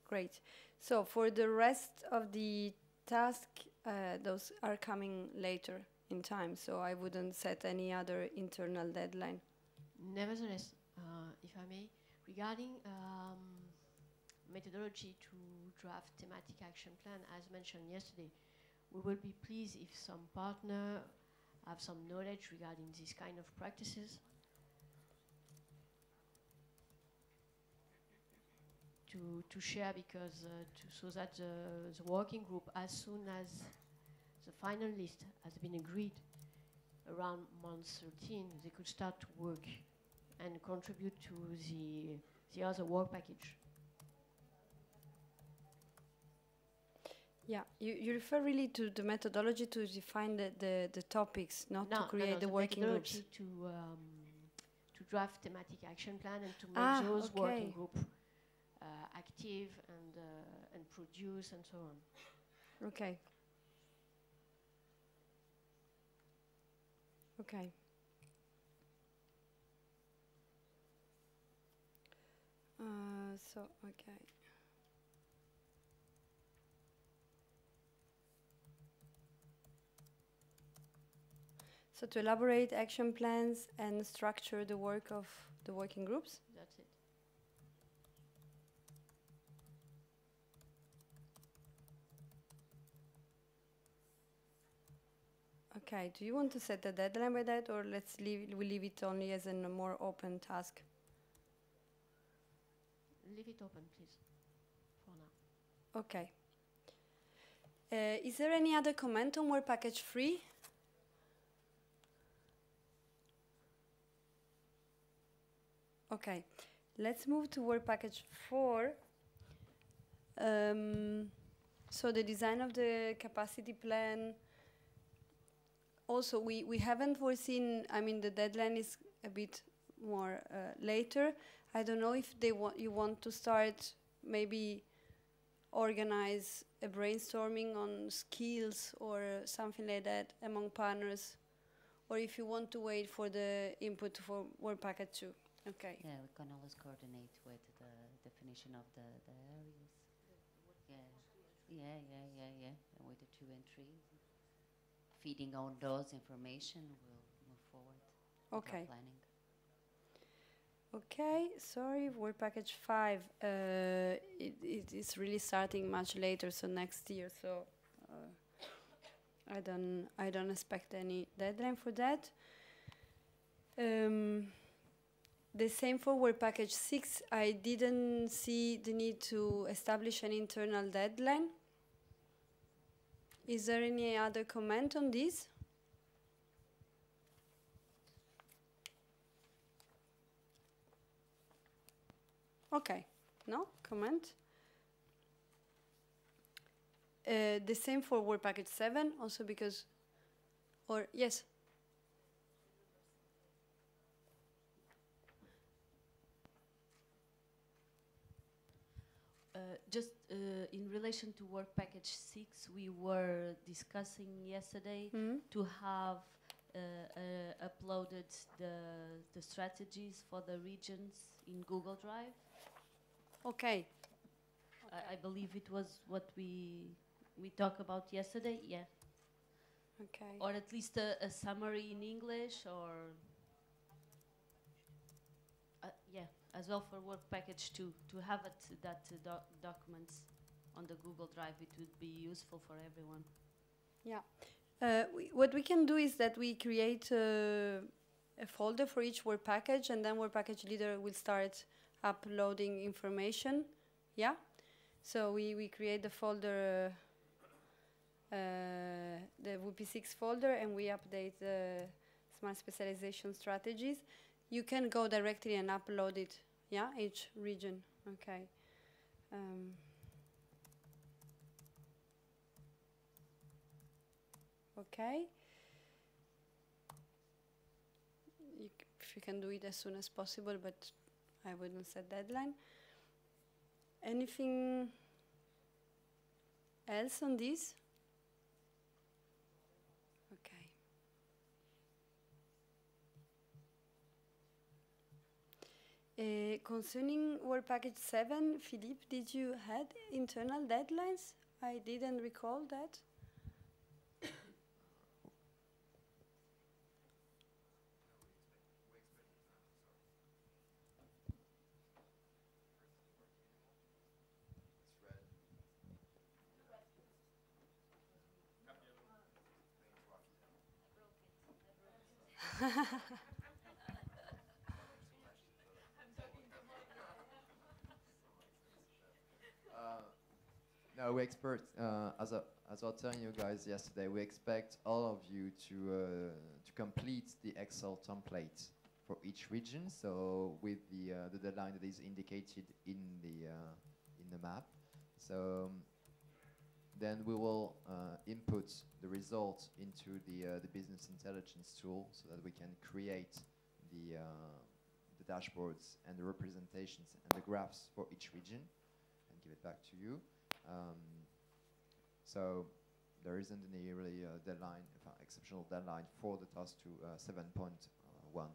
Speaker 1: Great. So for the rest of the task, those are coming later in time, so I wouldn't set any other internal deadline.
Speaker 3: Nevertheless, if I may, regarding methodology to draft thematic action plan, as mentioned yesterday, we will be pleased if some partner have some knowledge regarding these kind of practices to share, because so that the working group, as soon as the final list has been agreed around month 13, they could start to work and contribute to the other work package.
Speaker 1: Yeah, you refer really to the methodology to define the topics, not to create the working groups.
Speaker 3: To draft thematic action plan and to make those working group active and produce and so on.
Speaker 1: Okay. Okay. Okay. So to elaborate action plans and structure the work of the working groups?
Speaker 3: That's it.
Speaker 1: Okay, do you want to set a deadline by that, or we leave it only as a more open task?
Speaker 3: Leave it open, please, for now.
Speaker 1: Okay. Is there any other comment on Work Package 3? Okay, let's move to work package 4. So the design of the capacity plan. Also, we haven't foreseen. I mean, the deadline is a bit more later. I don't know if you want to start maybe organize a brainstorming on skills or something like that among partners, or if you want to wait for the input for work package 2. Okay.
Speaker 11: Yeah, we can always coordinate with the definition of the areas. Yeah. And with the 2 and 3, feeding on those information, we'll move forward.
Speaker 1: Okay.
Speaker 11: Planning.
Speaker 1: Okay, sorry, work package 5. It is really starting much later, so next year. So I don't expect any deadline for that. The same for work package 6. I didn't see the need to establish an internal deadline. Is there any other comment on this? Okay, no comment. The same for work package 7, also because, or yes.
Speaker 10: Just in relation to work package 6, we were discussing yesterday to have uploaded the strategies for the regions in Google Drive.
Speaker 1: Okay.
Speaker 10: I believe it was what we talked about yesterday. Yeah.
Speaker 1: Okay.
Speaker 10: Or at least a summary in English, or yeah, as well for work package 2 to have documents on the Google Drive. It would be useful for everyone.
Speaker 1: Yeah. What we can do is that we create a folder for each work package, and then work package leader will start uploading information. Yeah. So we create the folder, the WP6 folder, and we update the smart specialization strategies. You can go directly and upload it. Yeah, each region. Okay. Okay. If you can do it as soon as possible, but I wouldn't set deadline. Anything else on this? Okay. Concerning work package 7, Philippe, did you had internal deadlines? I didn't recall that.
Speaker 4: No, we expect, as I was telling you guys yesterday, we expect all of you to complete the Excel template for each region. So with the deadline that is indicated in the map. So then we will input the results into the business intelligence tool so that we can create the dashboards and the representations and the graphs for each region and give it back to you. So there isn't any really deadline, exceptional deadline for the task to 7.1.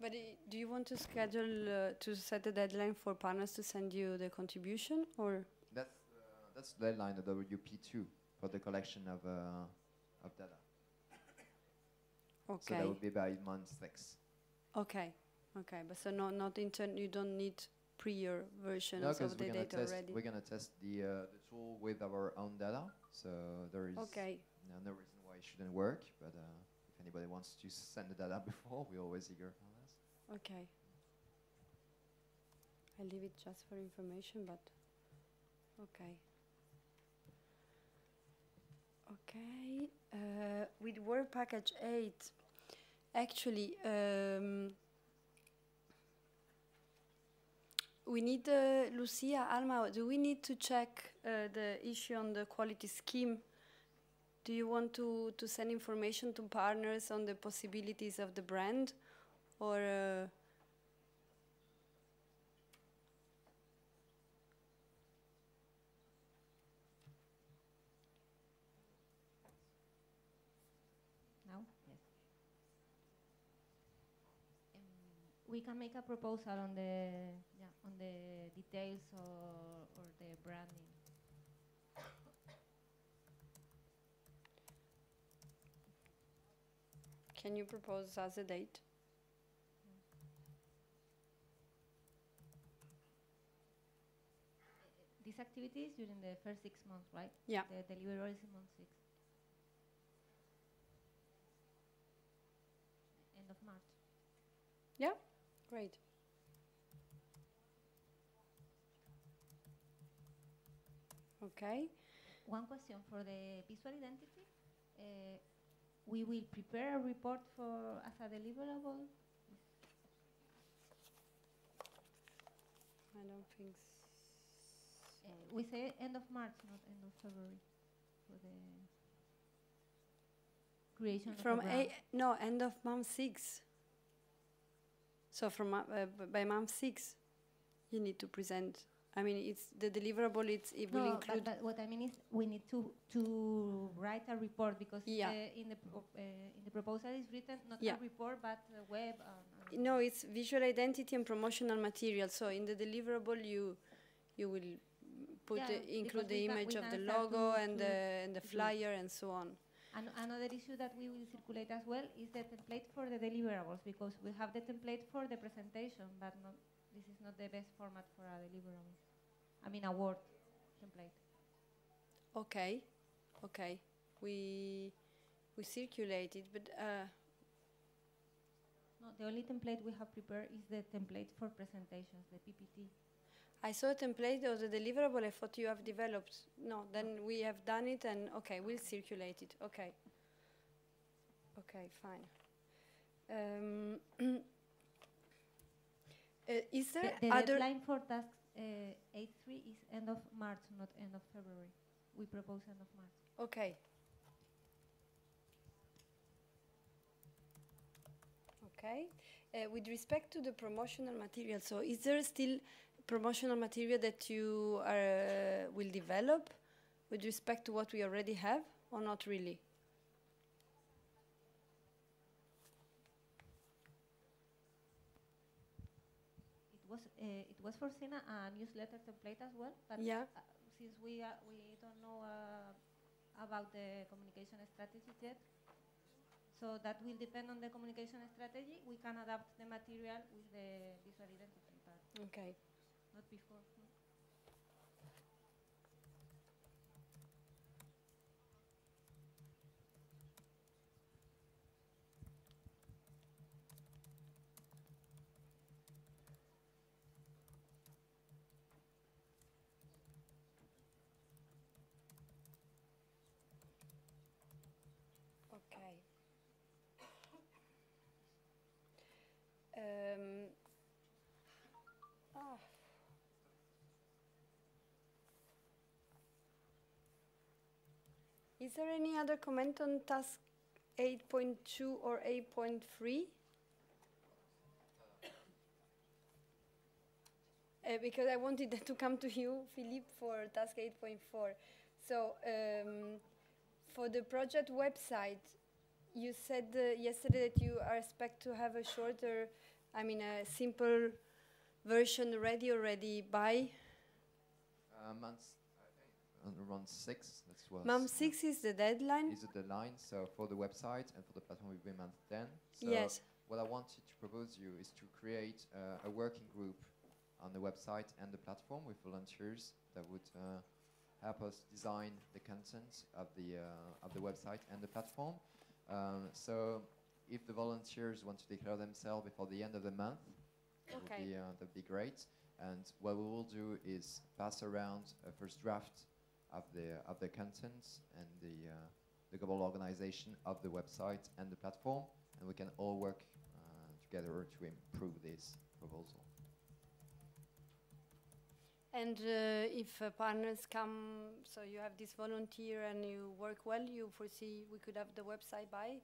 Speaker 1: But do you want to schedule to set a deadline for partners to send you the contribution, or?
Speaker 4: That's the deadline of WP2 for the collection of data.
Speaker 1: Okay.
Speaker 4: So that would be by month 6.
Speaker 1: Okay. Okay, but so not you don't need prior versions of the data already.
Speaker 4: We're gonna test the tool with our own data, so there is no reason why it shouldn't work. But if anybody wants to send the data before, we're always eager for this.
Speaker 1: Okay. I leave it just for information, but okay. Okay. With work package 8, actually. we need, Lucia, Alma, do we need to check the issue on the quality scheme? Do you want to send information to partners on the possibilities of the brand? Or
Speaker 9: now? Yes. We can make a proposal on the details or the branding.
Speaker 1: can you propose us a date?
Speaker 9: These activities during the first 6 months, right?
Speaker 1: Yeah.
Speaker 9: The deliverable is in month 6. End of March.
Speaker 1: Yeah, great. Okay.
Speaker 9: One question for the visual identity. We will prepare a report for as a deliverable.
Speaker 1: I don't think so.
Speaker 9: We say end of March, not end of February, for the creation
Speaker 1: From
Speaker 9: of a
Speaker 1: no, end of month 6. So from by month 6, you need to present. I mean, it's the deliverable. It will include.
Speaker 9: But what I mean is, we need to write a report because in the proposal is written not a report but a web.
Speaker 1: No, it's visual identity and promotional material. So in the deliverable, you will put include the image of the logo and the flyer and so on.
Speaker 9: And another issue that we will circulate as well is the template for the deliverables, because we have the template for the presentation, but this is not the best format for a deliverable. I mean, a Word template.
Speaker 1: Okay, okay. We circulate it, but
Speaker 9: no, the only template we have prepared is the template for presentations, the PPT.
Speaker 1: I saw a template of the deliverable. I thought you have developed. No, then we have done it, and okay, we'll circulate it. Okay. Okay, fine. Is there
Speaker 9: the
Speaker 1: other
Speaker 9: deadline for task 8.3 is end of March, not end of February. We propose end of March.
Speaker 1: Okay. Okay. With respect to the promotional material, so is there still promotional material that you will develop with respect to what we already have, or not really?
Speaker 9: It was foreseen a newsletter template as well, but since we don't know about the communication strategy yet, so that will depend on the communication strategy. We can adapt the material with the visual identity, but
Speaker 1: okay.
Speaker 9: Not before.
Speaker 1: Okay. Is there any other comment on task 8.2 or 8.3? Because I wanted that to come to you, Philippe, for task 8.4. So for the project website, you said yesterday that you expect to have a shorter, I mean a simple version ready already by?
Speaker 4: Months, I think, around 6. That's what.
Speaker 1: Month 6 is the deadline?
Speaker 4: Is the deadline, so for the website and for the platform will be month 10. So
Speaker 1: yes.
Speaker 4: What I wanted to propose you is to create a working group on the website and the platform with volunteers that would help us design the content of the website and the platform. So if the volunteers want to declare themselves before the end of the month, that'd be great. And what we will do is pass around a first draft of the content and the global organization of the website and the platform, and we can all work together to improve this proposal.
Speaker 1: And if partners come, so you have this volunteer and you work well, you foresee we could have the website by?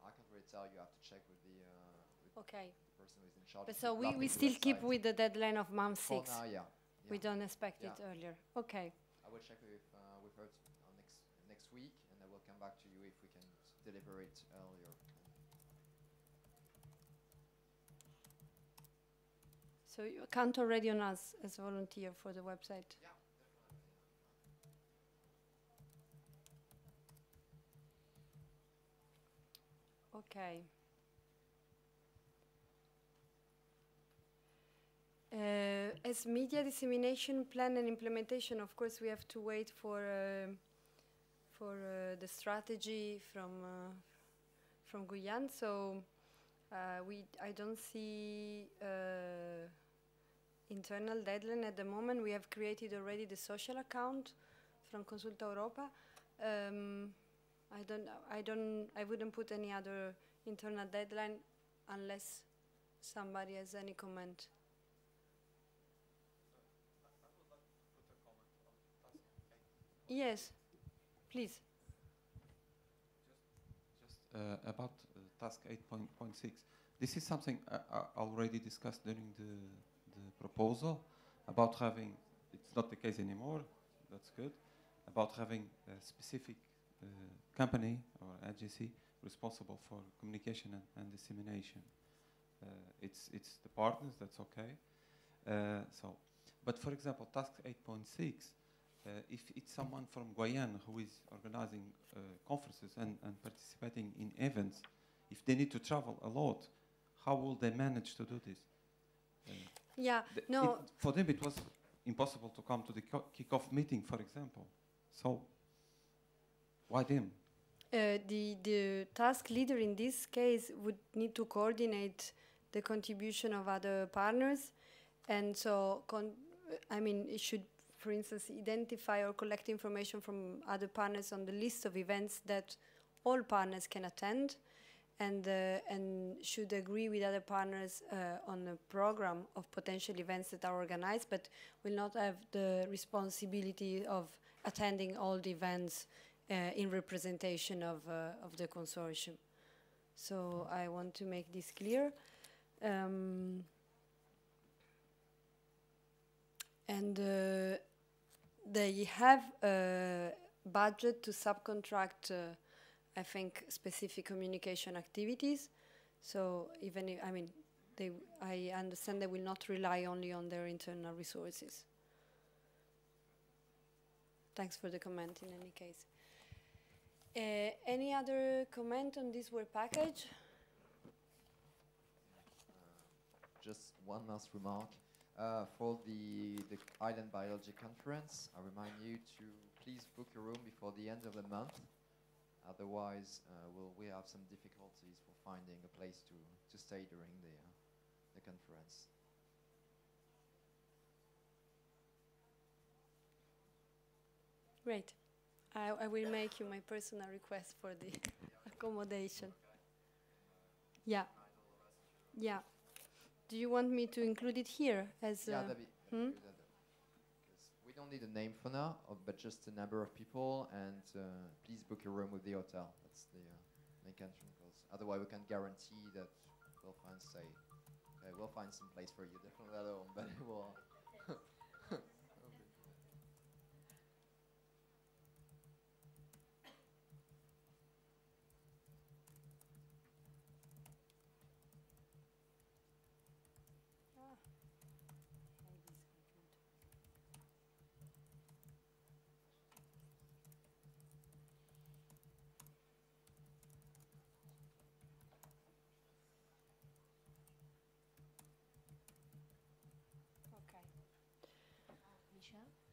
Speaker 4: I can't really tell. You have to check with the
Speaker 1: Okay.
Speaker 4: person who's in charge.
Speaker 1: But
Speaker 4: of
Speaker 1: so we
Speaker 4: developing the
Speaker 1: still keep
Speaker 4: website.
Speaker 1: with the deadline of month
Speaker 4: For
Speaker 1: 6.
Speaker 4: now, yeah.
Speaker 1: We don't expect
Speaker 4: Yeah.
Speaker 1: it earlier. Okay.
Speaker 4: I will check with her next week, and I will come back to you if we can deliver it earlier.
Speaker 1: So you count already on us as a volunteer for the website?
Speaker 4: Yeah, definitely.
Speaker 1: Okay. As media dissemination plan and implementation, of course, we have to wait for the strategy from Guyane. So I don't see internal deadline at the moment. We have created already the social account from Consulta Europa. I wouldn't put any other internal deadline unless somebody has any comment. Yes, please.
Speaker 12: Just about task 8.6. This is something I already discussed during the proposal about having, it's not the case anymore, that's good, about having a specific company or agency responsible for communication and dissemination. It's the partners, that's okay. But for example, task 8.6, if it's someone from Guyane who is organizing conferences and participating in events, if they need to travel a lot, how will they manage to do this? For them it was impossible to come to the kick-off meeting, for example. So, why them?
Speaker 1: The task leader in this case would need to coordinate the contribution of other partners, and so, it should, for instance, identify or collect information from other partners on the list of events that all partners can attend, and should agree with other partners on a program of potential events that are organized, but will not have the responsibility of attending all the events in representation of the consortium. So I want to make this clear. And they have a budget to subcontract, I think, specific communication activities. So even if, I understand they will not rely only on their internal resources. Thanks for the comment in any case. Any other comment on this work package?
Speaker 4: Just one last remark. For the Island Biology Conference, I remind you to please book a room before the end of the month. Otherwise, we have some difficulties for finding a place to stay during the conference.
Speaker 1: Great. I will make you my personal request for the accommodation. Yeah. Yeah. Do you want me to include it here as?
Speaker 4: Yeah, that'd be good. We don't need a name for now, but just a number of people, and please book a room with the hotel. That's the main concern, because otherwise we can't guarantee that we'll find stay. Okay, we'll find some place for you, definitely alone, but it will.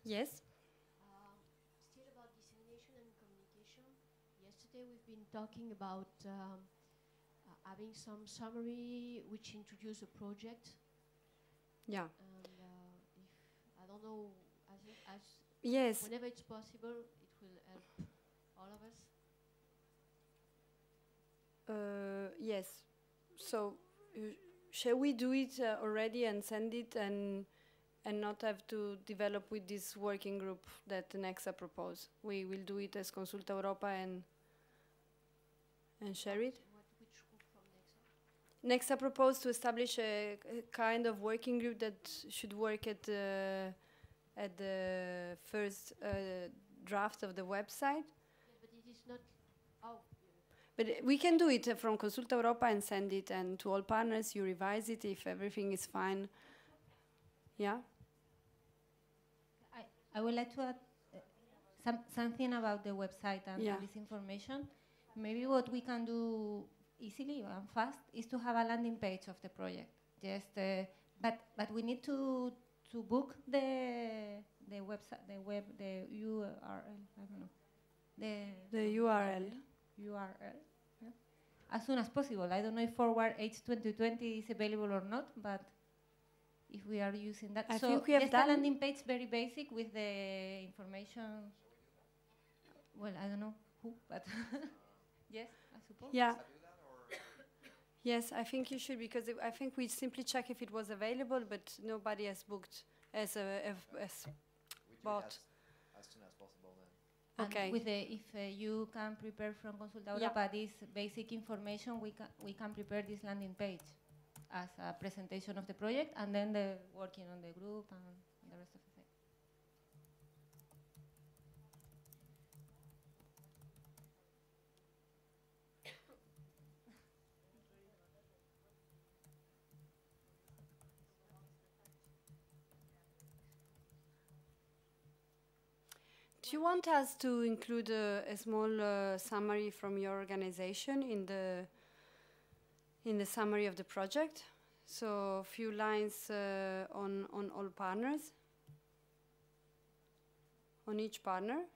Speaker 1: Yes.
Speaker 3: Still about dissemination and communication. Yesterday we've been talking about having some summary which introduce a project.
Speaker 1: Yeah.
Speaker 3: And if I don't know, I think
Speaker 1: yes,
Speaker 3: whenever it's possible, it will help all of us.
Speaker 1: Yes. So shall we do it already and send it and and not have to develop with this working group that Nexa proposed. We will do it as Consulta Europa and share it.
Speaker 3: Which group from Nexa?
Speaker 1: Nexa proposed to establish a kind of working group that should work at the first draft of the website.
Speaker 3: Yeah, but it is not. Oh.
Speaker 1: But we can do it from Consulta Europa and send it, and to all partners you revise it if everything is fine. Yeah.
Speaker 9: I would like to add something about the website and this information. Maybe what we can do easily and fast is to have a landing page of the project. Just, but we need to book the website, the URL. I don't know.
Speaker 1: The URL.
Speaker 9: URL. Yeah. As soon as possible. I don't know if Forward H 2020 is available or not, but if we are using that.
Speaker 1: I
Speaker 9: so
Speaker 1: think we have
Speaker 9: just
Speaker 1: done
Speaker 9: a landing page, very basic, with the information. Well, I don't know who, but yes, I suppose.
Speaker 1: Yeah. Yes, I think you should, because I think we simply check if it was available, but nobody has booked as bought.
Speaker 4: As soon as possible then.
Speaker 9: And
Speaker 1: Okay.
Speaker 9: with if you can prepare from Consulta Europa this basic information, we can prepare this landing page as a presentation of the project, and then the working on the group and the rest of the thing.
Speaker 1: Do you want us to include a small summary from your organization in the summary of the project? So a few lines on all partners, on each partner.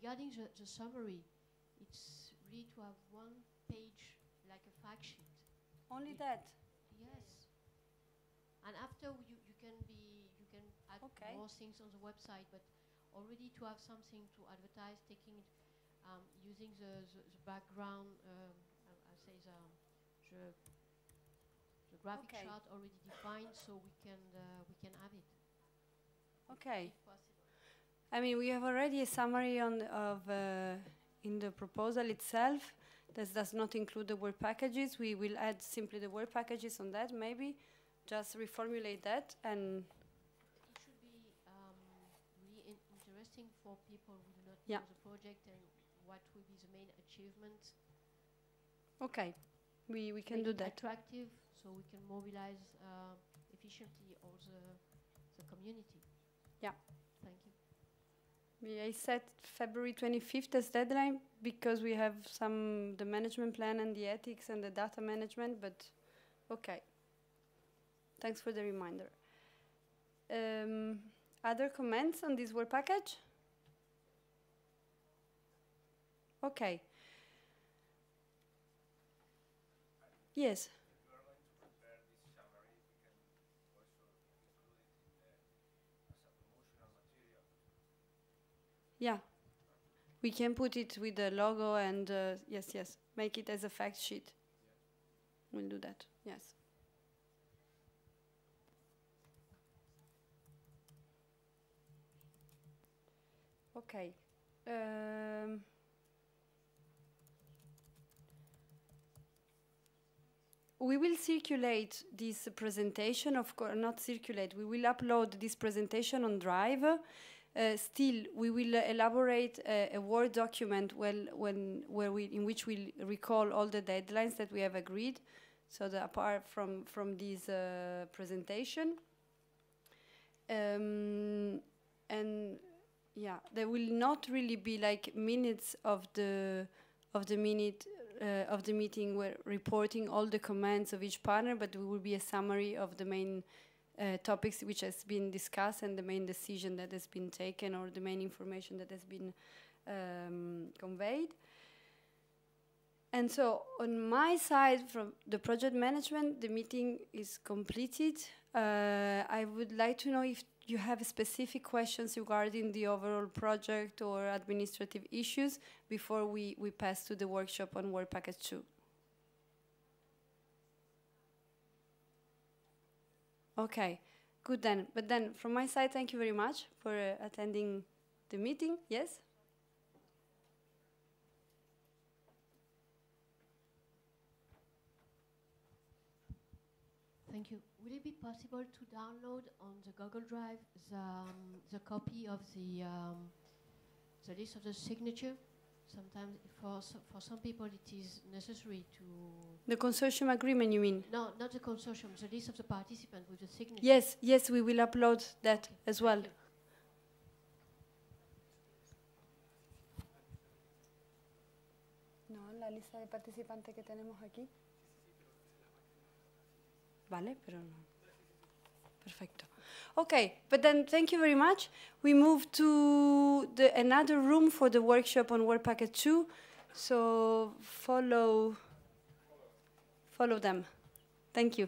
Speaker 3: Regarding the summary, it's really to have one page, like a fact sheet.
Speaker 1: Only that?
Speaker 3: Yes. And after you can add more things on the website, but already to have something to advertise, taking it, using the background, I say the graphic chart already defined, so we can have it.
Speaker 1: Okay. I mean, we have already a summary in the proposal itself. This does not include the work packages. We will add simply the work packages on that, maybe. Just reformulate that, and
Speaker 3: it should be really interesting for people who do not know the project and what will be the main achievements.
Speaker 1: Okay, we can do that.
Speaker 3: Attractive, so we can mobilize efficiently all the community.
Speaker 1: Yeah.
Speaker 3: Thank you.
Speaker 1: I set February 25th as deadline because we have the management plan and the ethics and the data management, but okay. Thanks for the reminder. Other comments on this work package? Okay. Yes. Yeah, we can put it with the logo and yes, make it as a fact sheet. We'll do that, yes. Okay. We will circulate this presentation, of course, not circulate, we will upload this presentation on Drive. Still, we will elaborate a Word document in which we'll recall all the deadlines that we have agreed, so that apart from this presentation. And yeah, there will not really be like minutes of the meeting where reporting all the comments of each partner, but there will be a summary of the main topics which has been discussed and the main decision that has been taken or the main information that has been conveyed. And so on my side, from the project management, the meeting is completed. I would like to know if you have specific questions regarding the overall project or administrative issues before we pass to the workshop on Work Package 2. Okay, good then. But then, from my side, thank you very much for attending the meeting. Yes?
Speaker 3: Thank you. Will it be possible to download on the Google Drive the copy of the list of the signature? Sometimes for some people it is necessary to...
Speaker 1: The consortium agreement, you mean?
Speaker 3: No, not the consortium, the list of the participants with the signature.
Speaker 1: Yes, yes, we will upload that as well. No, la lista de participantes que tenemos aquí. Vale, pero no. Perfecto. Okay, but then thank you very much. We move to another room for the workshop on Work Package 2. So follow them. Thank you.